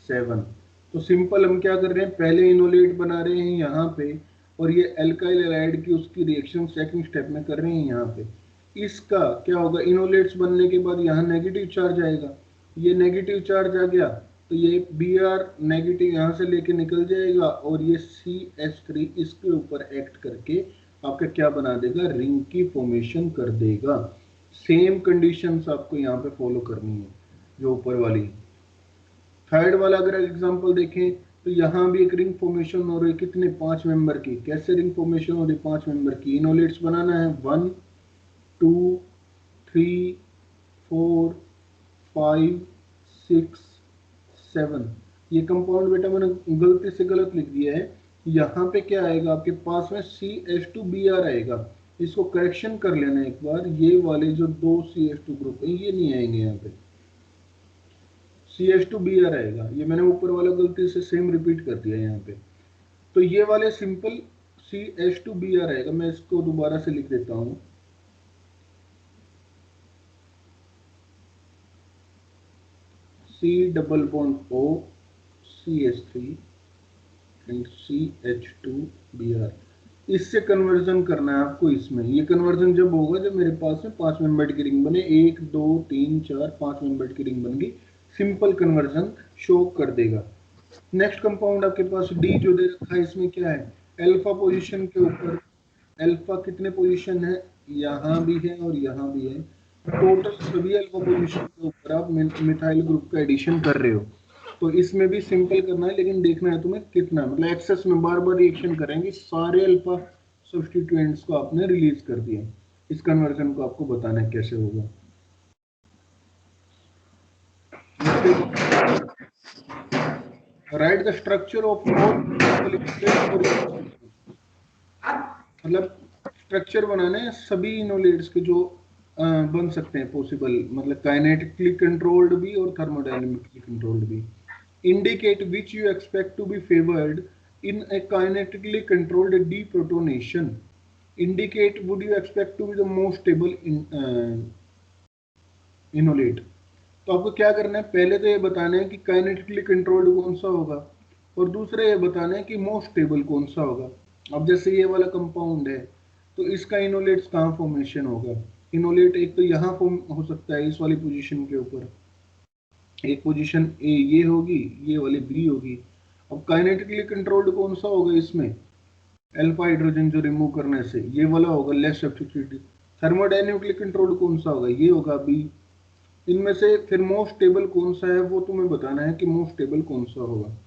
[SPEAKER 1] 7। तो सिंपल हम क्या कर रहे हैं, पहले इनोलेट बना रहे हैं यहाँ पे, और ये एल्काइल हैलाइड की उसकी रिएक्शन सेकंड स्टेप में कर रहे हैं यहाँ पे। इसका क्या होगा, इनोलेट्स बनने के बाद यहाँ नेगेटिव चार्ज आएगा, ये नेगेटिव चार्ज आ गया तो ये Br नेगेटिव यहाँ से लेके निकल जाएगा, और ये CH3 इसके ऊपर एक्ट करके आपका क्या बना देगा, रिंग की फॉर्मेशन कर देगा। सेम कंडीशंस आपको यहाँ पे फॉलो करनी है जो ऊपर वाली। थर्ड वाला अगर एग्जांपल देखें तो यहाँ भी एक रिंग फॉर्मेशन हो रही है, कितने, 5 मेंबर की। कैसे रिंग फॉर्मेशन हो रही है, 5 मेंबर की। इनोलेट्स बनाना है 1 2 3 4 5 6 7। ये कंपाउंड बेटा मैंने गलती से गलत लिख दिया है, यहाँ पे क्या आएगा आपके पास में CH2Br आएगा। इसको करेक्शन कर लेना एक बार, ये वाले जो 2 CH2 ग्रुप है ये नहीं आएंगे, यहाँ पे CH2Br आएगा। ये मैंने ऊपर वाला गलती से सेम रिपीट कर दिया यहाँ पे। तो ये वाले सिंपल CH2Br आएगा। मैं इसको दोबारा से लिख देता हूँ, C double bond O CH3 and CH2Br। इससे कन्वर्जन करना है आपको इसमें। ये कन्वर्जन जब होगा जब मेरे पास में 5 मेंबर्ड की रिंग बने, 1 2 3 4 5 मेंबर्ड की रिंग बन गई, सिंपल कन्वर्जन शो कर देगा। नेक्स्ट कंपाउंड आपके पास D जो दे रखा है, इसमें क्या है, अल्फा पोजीशन के ऊपर। अल्फा कितने पोजीशन है, यहाँ भी है और यहाँ भी है। टोटल सभी अल्फा पोजीशन के ऊपर आप मिथाइल ग्रुप का एडिशन कर रहे हो। तो इसमें भी सिंपल करना है, लेकिन देखना है तुम्हें कितना, मतलब एक्सेस में बार बार रिएक्शन करेंगे, सारे अल्फा सब्स्टिट्यूएंट्स को आपने रिलीज कर दिया। इस कन्वर्जन को आपको बताना है कैसे होगा। राइट द स्ट्रक्चर ऑफ मतलब स्ट्रक्चर बनाने हैं सभी इनोलेट्स के जो बन सकते हैं पॉसिबल, मतलब काइनेटिकली कंट्रोल्ड भी और थर्मोडायनेमिकली कंट्रोल्ड भी। Indicate which you expect to be favoured in a kinetically controlled deprotonation. Indicate would you expect to be the most stable enolate. तो आपको क्या करना है, पहले तो ये बताना है कि काइनेटिकली कंट्रोल्ड कौन सा होगा, और दूसरा ये बताना है कि मोस्ट स्टेबल कौन सा होगा। अब जैसे ये वाला कंपाउंड है तो इसका इनोलेट्स कहाँ फॉर्मेशन होगा, इनोलेट एक तो यहाँ फॉर्म हो सकता है इस वाली पोजीशन के ऊपर, एक पोजीशन ए ये होगी, ये वाली बी होगी। अब काइनेटिकली कंट्रोल्ड कौन सा होगा, इसमें अल्फा हाइड्रोजन जो रिमूव करने से ये वाला होगा लेस सब्स्टिट्यूटेड। थर्मोडायनेमिकली कंट्रोल्ड कौन सा होगा, ये होगा बी। इनमें से फिर मोस्ट स्टेबल कौन सा है वो तुम्हें बताना है कि मोस्ट स्टेबल कौन सा होगा।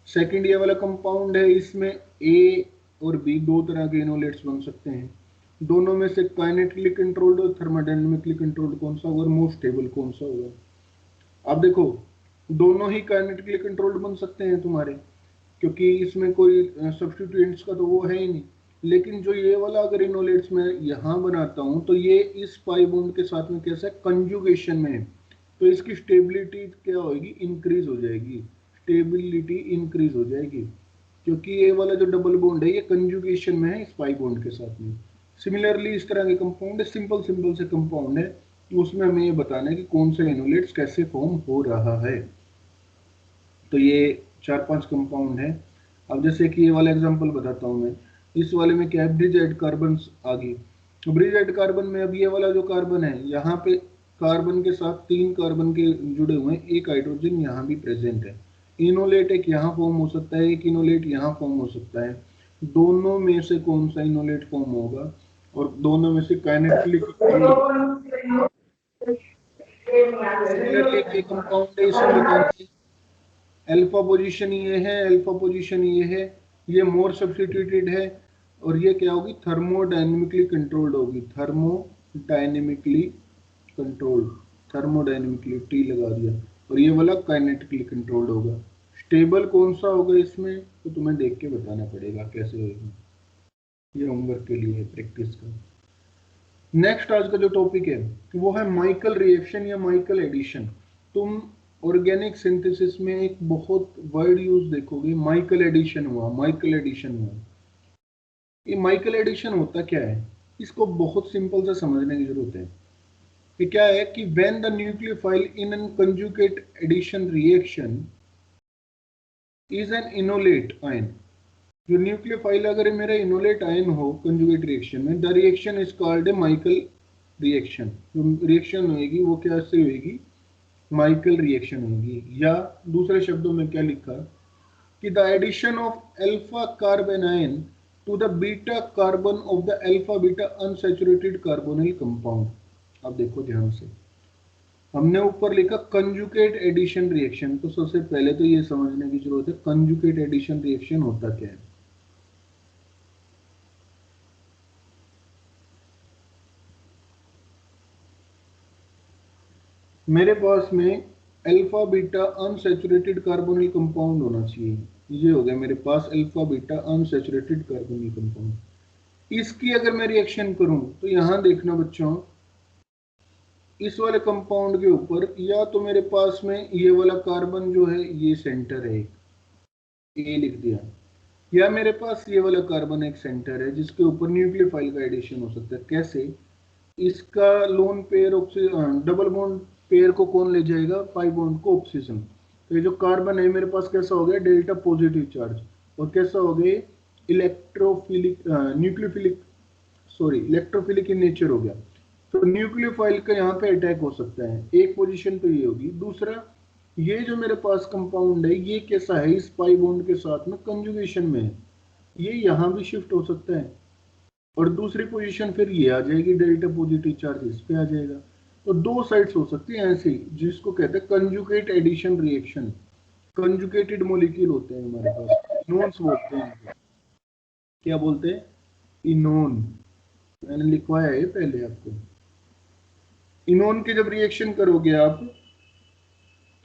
[SPEAKER 1] सेकंड ये वाला कंपाउंड है, इसमें ए और बी दो तरह के इनोलेट्स बन सकते हैं, दोनों में से काइनेटिकली कंट्रोल्ड और थर्मोडायनेमिकली कंट्रोल्ड कौन सा होगा और मोस्ट स्टेबल कौन सा होगा। अब देखो दोनों ही काइनेटिकली कंट्रोल्ड बन सकते हैं तुम्हारे, क्योंकि इसमें कोई सब्स्टिट्यूएंट्स का तो वो है ही नहीं। लेकिन जो ये वाला अगर इनोलेट्स मैं यहाँ बनाता हूँ तो ये इस पाई बॉन्ड के साथ में कैसा है, कंजुगेशन में है, तो इसकी स्टेबिलिटी क्या होगी, इंक्रीज हो जाएगी, स्टेबिलिटी इंक्रीज हो जाएगी, क्योंकि ये वाला जो डबल बॉन्ड है ये कंजुगेशन में है इस पाई बॉन्ड के साथ में। सिमिलरली इस तरह के कंपाउंड है, सिंपल सिंपल से कंपाउंड है, उसमें हमें ये बताना है कि कौन सा इनोलेट्स कैसे फॉर्म हो रहा है। तो ये 4-5 कंपाउंड है। अब जैसे कि ये वाला एग्जांपल बताता हूँ मैं, इस वाले में क्या है, ब्रिज एड कार्बन आ गई। ब्रिज एड कार्बन में अब ये वाला जो कार्बन है, यहाँ पे कार्बन के साथ 3 कार्बन के जुड़े हुए हैं, एक हाइड्रोजन यहाँ भी प्रेजेंट है। इनोलेट एक यहाँ फॉर्म हो सकता है, एक इनोलेट यहाँ फॉर्म हो सकता है। दोनों में से कौन सा इनोलेट फॉर्म होगा, और दोनों में से काइनेटिकली सिमिलरली एक कंपाउंड है, इसमें बताइए अल्फा पोजीशन ये है, अल्फा पोजीशन ये है, ये मोर सब्स्टिट्यूटेड है, और ये क्या होगी, थर्मोडायनेमिकली कंट्रोल्ड होगी। थर्मोडायनेमिकली कंट्रोल्ड, थर्मोडायनेमिकली टी लगा दिया, और ये वाला काइनेटिकली कंट्रोल्ड होगा। स्टेबल कौन सा होगा इसमें, तो तुम्हें देख के बताना पड़ेगा कैसे होगा, ये होमवर्क के लिए प्रैक्टिस का। नेक्स्ट आज का जो टॉपिक है वो है माइकल रिएक्शन या माइकल एडिशन। तुम ऑर्गेनिक सिंथेसिस में एक बहुत वर्ड यूज देखोगे, माइकल एडिशन हुआ, माइकल एडिशन हुआ। ये माइकल एडिशन होता क्या है, इसको बहुत सिंपल से समझने की जरूरत है। कि क्या है कि when the nucleophile in an conjugate addition reaction is an enolate ion, जो न्यूक्लियोफाइल अगर मेरा इनोलेट आयन हो कंजुगेट रिएक्शन में, the reaction is called a Michael reaction. जो रिएक्शन होगी वो क्या से होगी, माइकल रिएक्शन होगी। या दूसरे शब्दों में क्या लिखा कि the addition of alpha carbon ion to the beta carbon of the alpha beta unsaturated carbonyl compound. अब देखो ध्यान से, हमने ऊपर लिखा कंजुगेट एडिशन रिएक्शन, तो सबसे पहले तो ये समझने की जरूरत है कंजुगेट एडिशन रिएक्शन होता क्या है। मेरे पास में alpha beta unsaturated carbonyl compound होना चाहिए, ये हो गया मेरे पास alpha beta unsaturated carbonyl compound. इसकी अगर मैं रिएक्शन करूं तो यहां देखना बच्चों, इस वाले कंपाउंड के ऊपर या तो मेरे पास में ये वाला कार्बन जो है ये सेंटर है, ए लिख दिया, या मेरे पास ये वाला कार्बन एक सेंटर है जिसके ऊपर न्यूक्लियोफाइल का एडिशन हो सकता है। कैसे, इसका lone pair double bond pair को कौन ले जाएगा, पाई बॉन्ड को ऑक्सीजन। तो ये जो कार्बन है मेरे पास कैसा हो गया, डेल्टा पॉजिटिव चार्ज, और कैसा हो गया, electrophilic nucleophilic sorry electrophilic in nature हो गया। तो न्यूक्लियोफाइल का यहाँ पे अटैक हो सकता है, एक पोजीशन तो ये होगी। दूसरा, ये जो मेरे पास कंपाउंड है ये कैसा है, इस पाई बॉन्ड के साथ में कंजुगेशन में है, ये यहाँ भी शिफ्ट हो सकता है, और दूसरी पोजीशन फिर ये आ जाएगी, डेल्टा पॉजिटिव चार्ज इस पे आ जाएगा। तो दो साइड्स हो सकती है ऐसे, जिसको कहते हैं conjugate addition reaction. Conjugated molecule होते हैं हमारे पास, इनोन्स बोलते हैं। क्या बोलते हैं, इनोन, मैंने लिखवाया है पहले आपको। इनोन के जब रिएक्शन करोगे आप,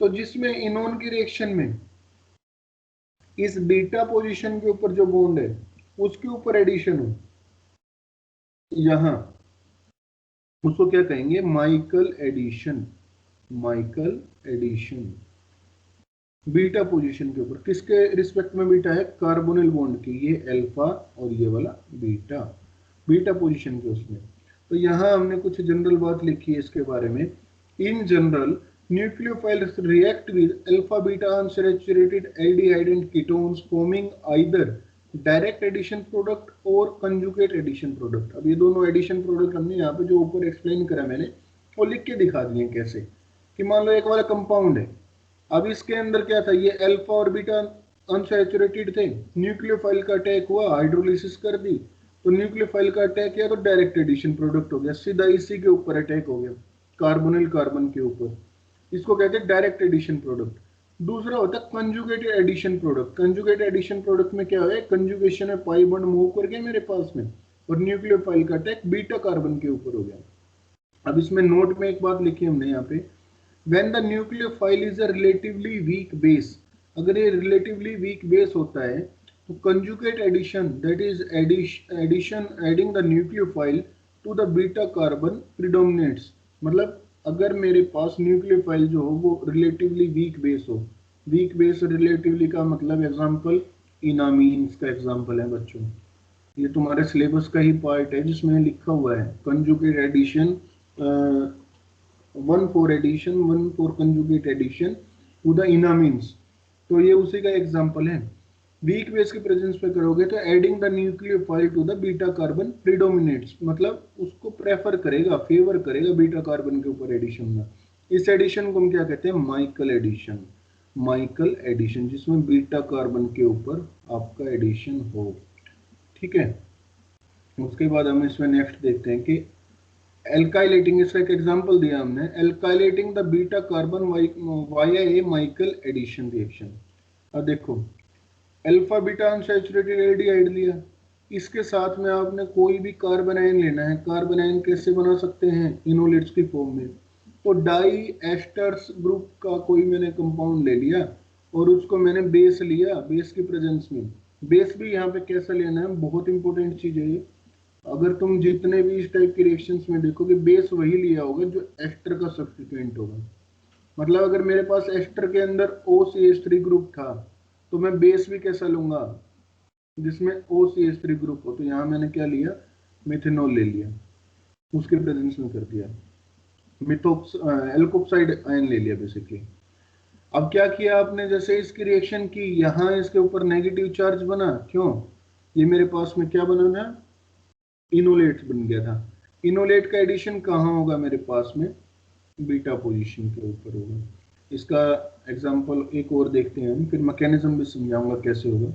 [SPEAKER 1] तो जिसमें इनोन की रिएक्शन में इस बीटा पोजीशन के ऊपर जो बॉन्ड है उसके ऊपर एडिशन हो, यहां उसको क्या कहेंगे, Michael addition. Michael addition beta position के ऊपर, किसके रिस्पेक्ट में बीटा है, कार्बोनिल बॉन्ड की, ये अल्फा और ये वाला बीटा, बीटा पोजीशन के उसमें। तो यहाँ हमने कुछ जनरल बात लिखी है इसके बारे में। In general nucleophiles react with alpha beta unsaturated aldehyde and ketones forming either direct addition product और कंजुगेट एडिशन प्रोडक्ट। अब ये दोनों एडिशन प्रोडक्ट हमने यहाँ पे जो ऊपर एक्सप्लेन करा मैंने वो लिख के दिखा दिए कैसे, कि मान लो एक वाला कंपाउंड है, अब इसके अंदर क्या था, ये अल्फा और बीटा अनसैचुरेटेड थे, न्यूक्लियोफाइल का अटैक हुआ, हाइड्रोलिसिस कर दी, तो न्यूक्लियोफाइल का अटैक किया तो डायरेक्ट एडिशन प्रोडक्ट हो गया, सीधा इसी के ऊपर अटैक हो गया, कार्बोनिल कार्बन के ऊपर, इसको कहते हैं डायरेक्ट एडिशन प्रोडक्ट। दूसरा होता है conjugated addition product. Conjugate addition product में क्या है, कंजुगेशन है, पाई बॉन्ड मूव कर गया मेरे पास में, और न्यूक्लियोफाइल का अटैक बीटा कार्बन के ऊपर हो गया। अब इसमें नोट में एक बात लिखी हमने यहाँ पे, when the nucleophile is a relatively weak base, अगर ये रिलेटिवली वीक बेस होता है तो conjugate addition, that is addition adding the nucleophile to the beta carbon predominates. मतलब अगर मेरे पास न्यूक्लियोफाइल जो हो वो रिलेटिवली वीक बेस हो, वीक बेस रिलेटिवली का मतलब एग्जांपल इनामीन्स का एग्जांपल है बच्चों, ये तुम्हारे सिलेबस का ही पार्ट है जिसमें लिखा हुआ है conjugate addition, 1 for addition, 1 for conjugate addition to the enamines, तो ये उसी का एग्जांपल है। वीक बेस के प्रेजेंस पे करोगे तो adding the nucleophile to the beta carbon predominates, मतलब उसको प्रेफर करेगा, फेवर करेगा बीटा कार्बन के ऊपर एडिशन का। इस एडिशन को हम क्या कहते हैं? Michael addition. माइकल एडिशन जिसमें बीटा कार्बन के ऊपर आपका एडिशन हो, ठीक है। उसके बाद हम इसमें नेक्स्ट देखते हैं कि एल्काइलेटिंग, इसका एक एग्जांपल दिया हमने, alkylating the beta carbon via a Michael addition reaction. अब देखो अल्फा बीटा अनसैचुरेटेड एल्डिहाइड लिया, इसके साथ में आपने कोई भी कार्बन आयन लेना है। कार्बन आयन कैसे बना सकते हैं? इनोलेट्स की फॉर्म में। तो डाई एस्टर्स ग्रुप का कोई मैंने कंपाउंड ले लिया और उसको मैंने बेस लिया, बेस की प्रेजेंस में। बेस भी यहाँ पे कैसा लेना है, बहुत इंपॉर्टेंट चीज है ये। अगर तुम जितने भी इस टाइप के रिएक्शंस में देखोगे बेस वही लिया होगा जो एस्टर का सब्स्टिट्यूएंट होगा। मतलब अगर मेरे पास एस्टर के अंदर OCH3 ग्रुप था तो मैं बेस भी कैसा लूंगा? जिसमें OCH3 ग्रुप हो। तो यहाँ मैंने क्या लिया? मेथेनॉल ले लिया, उसके प्रेजेंस में कर दिया। एल्कोक्साइड आयन ले लिया बेसिकली। अब क्या किया आपने? जैसे इसकी रिएक्शन की, यहाँ इसके ऊपर नेगेटिव चार्ज बना। क्यों? ये मेरे पास में क्या बना था? इनोलेट बन गया था। इनोलेट का एडिशन कहाँ होगा? मेरे पास में बीटा पोजीशन के ऊपर होगा। इसका एग्जांपल एक और देखते हैं हम, फिर मैकेनिज्म भी समझाऊंगा कैसे होगा।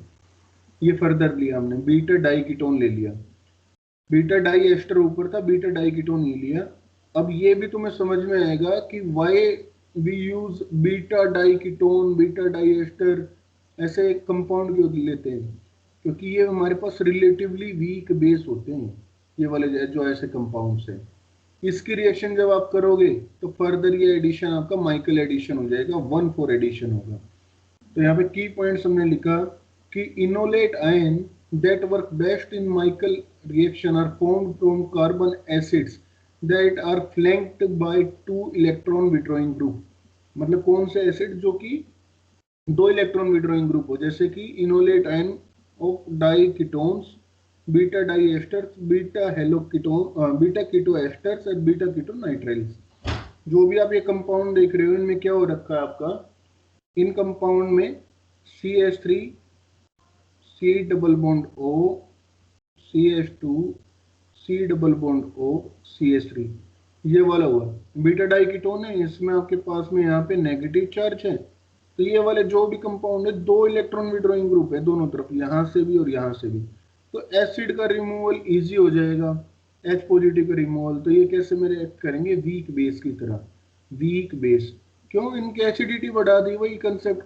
[SPEAKER 1] ये फर्दर लिया हमने, बीटा डाइकीटोन ले लिया। बीटा डाई एस्टर ऊपर था, बीटा डाइकीटोन ये लिया। अब ये भी तुम्हें समझ में आएगा कि why we use beta diketone, beta diester ऐसे कंपाउंड क्यों लेते हैं? क्योंकि ये हमारे पास रिलेटिवली वीक बेस होते हैं, ये वाले जो ऐसे कंपाउंड्स हैं। इसकी रिएक्शन जब आप करोगे तो फर्दर ये एडिशन आपका माइकल एडिशन हो जाएगा, 1,4 एडिशन होगा। तो यहाँ पे की पॉइंट्स हमने लिखा कि enolate ion that work best in Michael reaction are formed from carbon acids that are flanked by 2 electron withdrawing group. मतलब कौन से एसिड? जो कि 2 इलेक्ट्रॉन विड्रॉइंग ग्रुप हो, जैसे कि enolate ion of diketones, beta di esters, beta haloketone, beta keto esters और beta keto nitriles. जो भी आप ये कंपाउंड देख रहे हो इनमें क्या हो रखा है आपका? इन कंपाउंड में CH3, C double bond O, CH2, C double bond O, CH3, ये वाला हुआ। बीटा डाइकीटोन है, इसमें आपके पास में यहाँ पे नेगेटिव चार्ज है। तो ये वाले जो भी कंपाउंड है 2 इलेक्ट्रॉन विड्रॉइंग ग्रुप है दोनों तरफ, यहाँ से भी और यहाँ से भी। तो एसिड का रिमूवल इजी हो जाएगा, H पॉजिटिव का रिमूवल। तो ये कैसे मेरे एक्ट करेंगे? वीक बेस की तरह। वीक बेस क्यों? इनकी एसिडिटी बढ़ा दी, वही concept.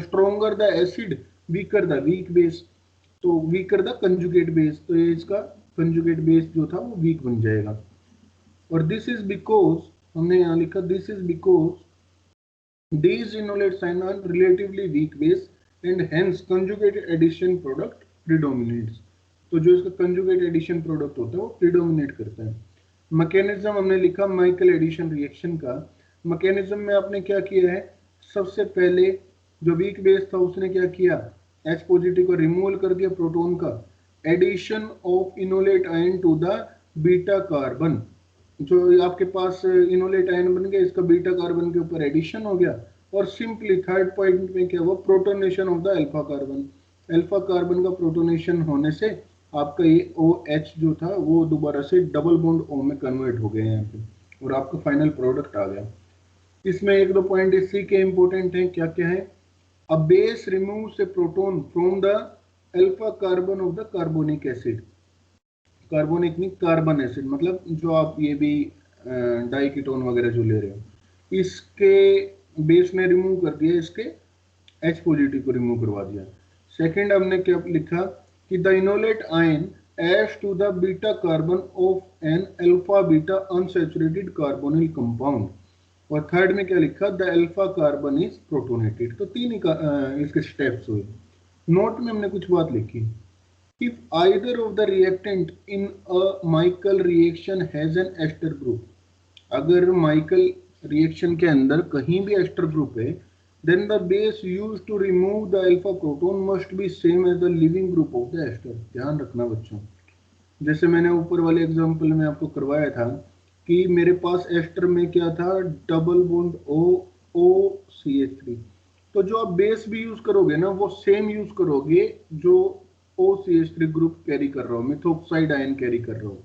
[SPEAKER 1] Stronger the acid, weaker the weak base. तो वीकर द कंजुगेट बेस, तो ये इसका कंजुगेट बेस जो था वो वीक बन जाएगा। और दिस इज बिकॉज, हमने यहाँ लिखा this is because these enolates are relatively weak base and hence conjugate addition product predominates। तो जो इसका कंजुगेट एडिशन प्रोडक्ट होता है वो प्रीडोमिनेट करता है। मैकेनिज्म हमने लिखा माइकल एडिशन रिएक्शन का। मैकेनिज्म में आपने क्या किया है? सबसे पहले जो वीक बेस था उसने क्या किया? H पॉजिटिव को रिमूवल कर दिया प्रोटॉन का। Addition of enolate ion to the beta carbon, जो आपके पास इनोलेट आयन बन गया, इसका बीटा कार्बन के ऊपर एडिशन हो गया। और सिंपली थर्ड पॉइंट में क्या हुआ? Protonation of the alpha carbon. Alpha carbon का प्रोटोनेशन होने से आपका ये OH जो था वो दोबारा से डबल बॉन्ड O में कन्वर्ट हो गया यहाँ पे और आपका फाइनल प्रोडक्ट आ गया। इसमें 1-2 पॉइंट इसी के इंपॉर्टेंट हैं। क्या क्या है? A base removes A proton from the alpha carbon of the carbonic acid. Carbonic नहीं, कार्बन एसिड, मतलब जो आप ये भी डाइकीटोन वगैरह जो ले रहे हो, इसके बेस ने रिमूव कर दिया, इसके H पॉजिटिव को रिमूव करवा दिया। सेकंड हमने क्या लिखा कि the enolate ion adds to the beta carbon of an alpha beta unsaturated carbonyl compound. और थर्ड में क्या लिखा? The alpha carbon is protonated. तो 3 इसके स्टेप्स हुए। नोट में हमने कुछ बात लिखी। If either of the reactant in a Michael reaction has an ester group, अगर माइकल रिएक्शन के अंदर कहीं भी एस्टर ग्रुप है, then the base used to remove the alpha proton must be same as the leaving group of the ester। ध्यान रखना बच्चों, जैसे मैंने ऊपर वाले एग्जांपल में आपको करवाया था कि मेरे पास एस्टर में क्या था? Double bond O, CH3। तो जो आप बेस भी यूज करोगे ना वो सेम यूज करोगे जो OCH3 ग्रुप कैरी कर रहा हो, मिथोक्साइड आयन कैरी कर रहा हो।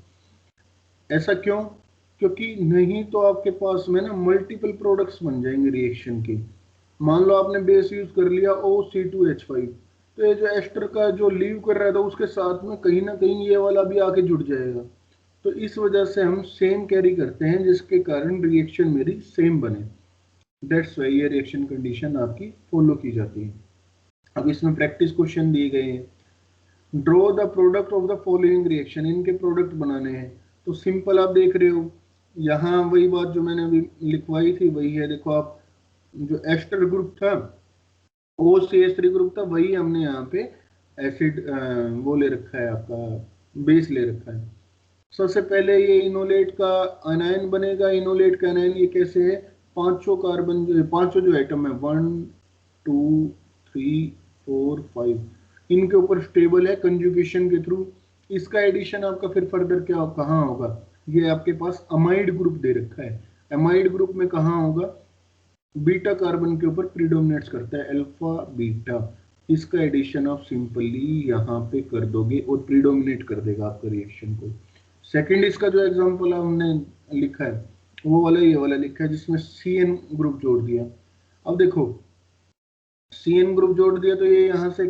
[SPEAKER 1] ऐसा क्यों? क्योंकि नहीं तो आपके पास में ना मल्टीपल प्रोडक्ट्स बन जाएंगे रिएक्शन के। मान लो आपने बेस यूज कर लिया O(C2H5), तो ये जो एस्टर का जो लीव कर रहा था उसके साथ में कहीं ना कहीं ये वाला भी आके जुड़ जाएगा। तो इस वजह से हम सेम कैरी करते हैं, जिसके कारण रिएक्शन मेरी सेम बने। दैट्स वाई ये रिएक्शन कंडीशन आपकी फॉलो की जाती है। अब इसमें प्रैक्टिस क्वेश्चन दिए गए हैं, draw the product of the following reaction, इनके प्रोडक्ट बनाने हैं। तो सिंपल आप देख रहे हो, यहाँ वही बात जो मैंने अभी लिखवाई थी वही है। देखो आप, जो एस्टर ग्रुप था, OCH3 ग्रुप था, वही हमने यहाँ पे एसिड वो ले रखा है, आपका बेस ले रखा है। सबसे पहले ये इनोलेट का अनायन बनेगा। इनोलेट का अनायन ये कैसे है, पांचों कार्बन, पांचों जो एटम है 1 2 3 4 5, इनके ऊपर स्टेबल है कंजुगेशन के थ्रू। इसका एडिशन आपका फिर फर्दर क्या कहाँ होगा, ये आपके पास अमाइड ग्रुप दे रखा है। अमाइड ग्रुप में कहाँ होगा, बीटा कार्बन के ऊपर प्रीडोमिनेट्स करता है, अल्फा बीटा। इसका एडिशन आप सिंपली यहाँ पे कर दोगे और प्रीडोमिनेट कर देगा आपका रिएक्शन को। सेकंड इसका जो एग्जांपल हमने लिखा है वो वाला ये वाला लिखा है, जिसमें CN ग्रुप जोड़ दिया। अब देखो CN ग्रुप जोड़ दिया तो ये यहाँ से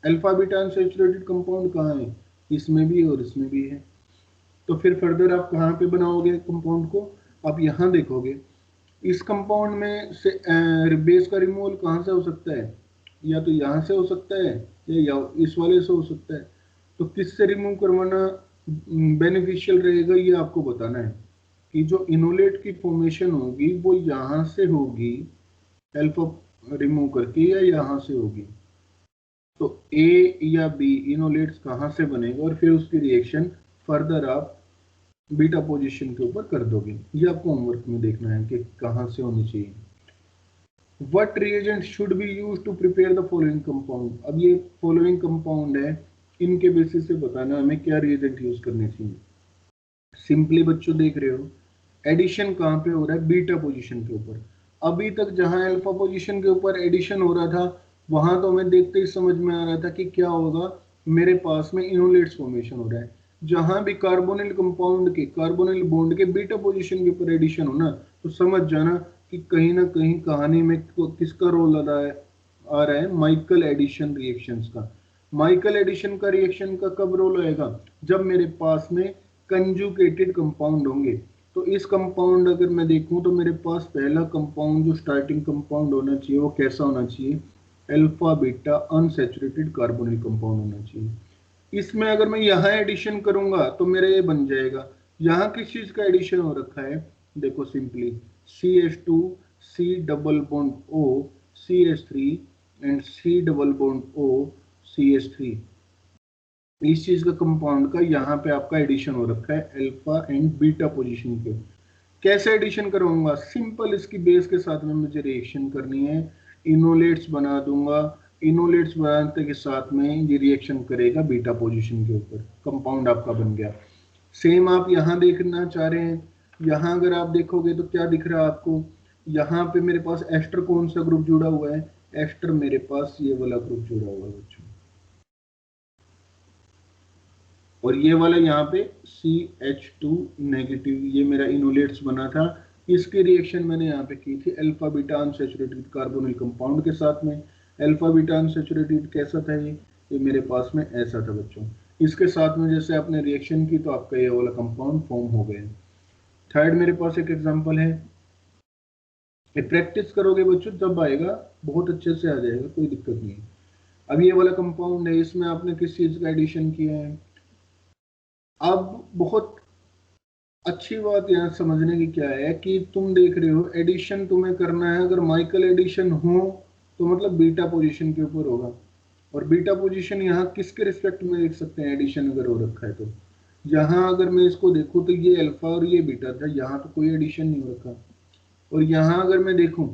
[SPEAKER 1] अल्फा बीटा अनसैचुरेटेड कंपाउंड कहाँ है, इसमें भी और इसमें भी है। तो फिर फर्दर आप कहाँ पे बनाओगे कंपाउंड को, आप यहाँ देखोगे इस कंपाउंड में से बेस का रिमूवल कहाँ से हो सकता है, या तो यहाँ से हो सकता है या इस वाले से हो सकता है। तो किससे रिमूव करवाना बेनिफिशियल रहेगा ये आपको बताना है कि जो इनोलेट की फॉर्मेशन होगी वो यहाँ से होगी अल्फा रिमूव करके, या यहाँ से होगी। तो A या B इनोलेट्स कहाँ से बनेगा और फिर उसकी रिएक्शन फर्दर आप बीटा पोजीशन के ऊपर कर दोगे। ये आपको होमवर्क में देखना है कि कहाँ से होनी चाहिए। What reagent should be used to prepare the following compound? अब ये following compound है, इनके बेसिस से बताना हमें क्या रिएजेंट यूज करने चाहिए। सिंपली बच्चों देख रहे हो एडिशन कहाँ पे हो रहा है, बीटा पोजीशन के ऊपर। अभी तक जहां अल्फा पोजीशन के ऊपर एडिशन हो रहा था वहां तो हमें देखते ही समझ में आ रहा था कि क्या होगा, मेरे पास में इनोलेट्स फॉर्मेशन हो रहा है। जहां भी कार्बोनिल कंपाउंड के, कार्बोनिल बॉन्ड के बीटा पोजीशन के ऊपर एडिशन हो ना, तो समझ जाना कि कहीं ना कहीं कहानी में किसका रोल आ रहा है, माइकल एडिशन रिएक्शंस का। माइकल एडिशन का रिएक्शन का कब रोल आएगा, जब मेरे पास में कंजुगेटेड कंपाउंड होंगे। तो इस कंपाउंड अगर मैं देखूं तो मेरे पास पहला कंपाउंड जो स्टार्टिंग कंपाउंड होना चाहिए वो कैसा होना चाहिए, alpha beta unsaturated carbonyl compound होना चाहिए। इसमें अगर मैं यहाँ एडिशन करूंगा तो मेरा ये बन जाएगा। यहाँ किस चीज का एडिशन हो रखा है, देखो simply CH2 C double bond O CH3 and C double bond O CH3, इस चीज का कंपाउंड का यहाँ पे आपका एडिशन हो रखा है अल्फा एंड बीटा पोजीशन के। कैसे एडिशन करूंगा, सिंपल इसकी बेस के साथ में मुझे रिएक्शन करनी है, इनोलेट्स बना दूंगा। इनोलेट्स बनाने के साथ में ये रिएक्शन करेगा बीटा पोजीशन के ऊपर, कंपाउंड आपका बन गया। सेम आप यहाँ देखना चाह रहे हैं, यहाँ अगर आप देखोगे तो क्या दिख रहा है आपको, यहाँ पे मेरे पास एस्टर कौन सा ग्रुप जुड़ा हुआ है, एस्टर मेरे पास ये वाला ग्रुप जुड़ा हुआ है बच्चों, और ये वाला यहाँ पे CH2 नेगेटिव, ये मेरा इनोलेट्स बना था। इसकी रिएक्शन मैंने यहाँ पे की थी alpha beta unsaturated carbonyl compound के साथ में। अल्फा बीटा अनसैचुरेटेड कैसा था, ये मेरे पास में ऐसा था बच्चों। इसके साथ में जैसे आपने रिएक्शन की तो आपका ये वाला कंपाउंड फॉर्म हो गया। थर्ड मेरे पास एक एग्जांपल है, ये प्रैक्टिस करोगे बच्चों तब आएगा, बहुत अच्छे से आ जाएगा, कोई दिक्कत नहीं है। अब ये वाला कंपाउंड है, इसमें आपने किस चीज का एडिशन किया है। अब बहुत अच्छी बात यहाँ समझने की क्या है कि तुम देख रहे हो एडिशन तुम्हें करना है, अगर माइकल एडिशन हो तो मतलब बीटा पोजीशन के ऊपर होगा। और बीटा पोजीशन यहाँ किसके रिस्पेक्ट में देख सकते हैं, एडिशन अगर हो रखा है तो यहाँ अगर मैं इसको देखूं तो ये अल्फा और ये बीटा था, यहाँ तो कोई एडिशन नहीं हो रखा। और यहाँ अगर मैं देखूं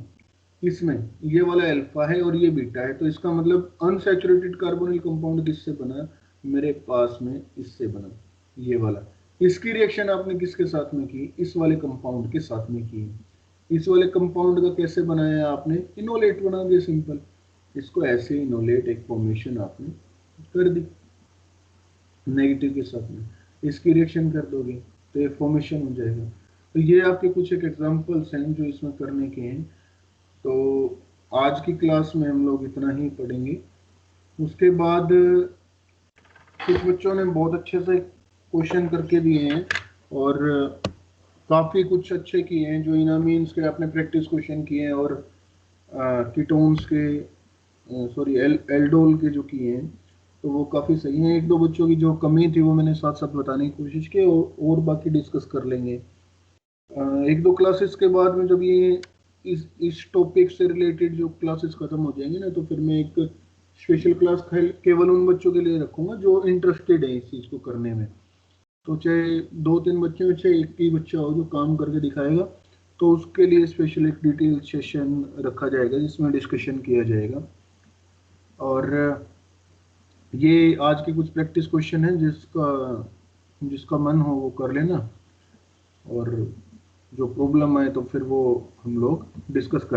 [SPEAKER 1] इसमें ये वाला अल्फा है और ये बीटा है, तो इसका मतलब अनसैचुरेटेड कार्बोनिल कंपाउंड किससे बना, मेरे पास में इससे बना, ये वाला। इसकी रिएक्शन आपने किसके साथ में की, इस वाले कंपाउंड के साथ में की। इस वाले कंपाउंड का कैसे बनाया आपने, इनोलेट बना दिया सिंपल, इसको ऐसे इनोलेट एक फॉर्मेशन आपने कर दी नेगेटिव के साथ में, इसकी रिएक्शन कर दोगे तो ये फॉर्मेशन हो जाएगा। तो ये आपके कुछ एक एग्जांपल्स हैं जो इसमें करने के हैं। तो आज की क्लास में हम लोग इतना ही पढ़ेंगे। उसके बाद कुछ बच्चों ने बहुत अच्छे से क्वेश्चन करके दिए हैं और काफ़ी कुछ अच्छे किए हैं, जो इनामीन्स के आपने प्रैक्टिस क्वेश्चन किए हैं और कीटोन्स के सॉरी एल्डोल के जो किए हैं तो वो काफ़ी सही हैं। एक दो बच्चों की जो कमी थी वो मैंने साथ साथ बताने की कोशिश की और बाकी डिस्कस कर लेंगे। एक दो क्लासेस के बाद में जब ये इस टॉपिक से रिलेटेड जो क्लासेस खत्म हो जाएंगे ना, तो फिर मैं एक स्पेशल क्लास केवल उन बच्चों के लिए रखूंगा जो इंटरेस्टेड है इस चीज़ को करने में। तो चाहे 2-3 बच्चे में चाहे एक ही बच्चा हो जो काम करके दिखाएगा, तो उसके लिए स्पेशल एक डिटेल सेशन रखा जाएगा जिसमें डिस्कशन किया जाएगा। और ये आज के कुछ प्रैक्टिस क्वेश्चन हैं, जिसका मन हो वो कर लेना, और जो प्रॉब्लम आए तो फिर वो हम लोग डिस्कस कर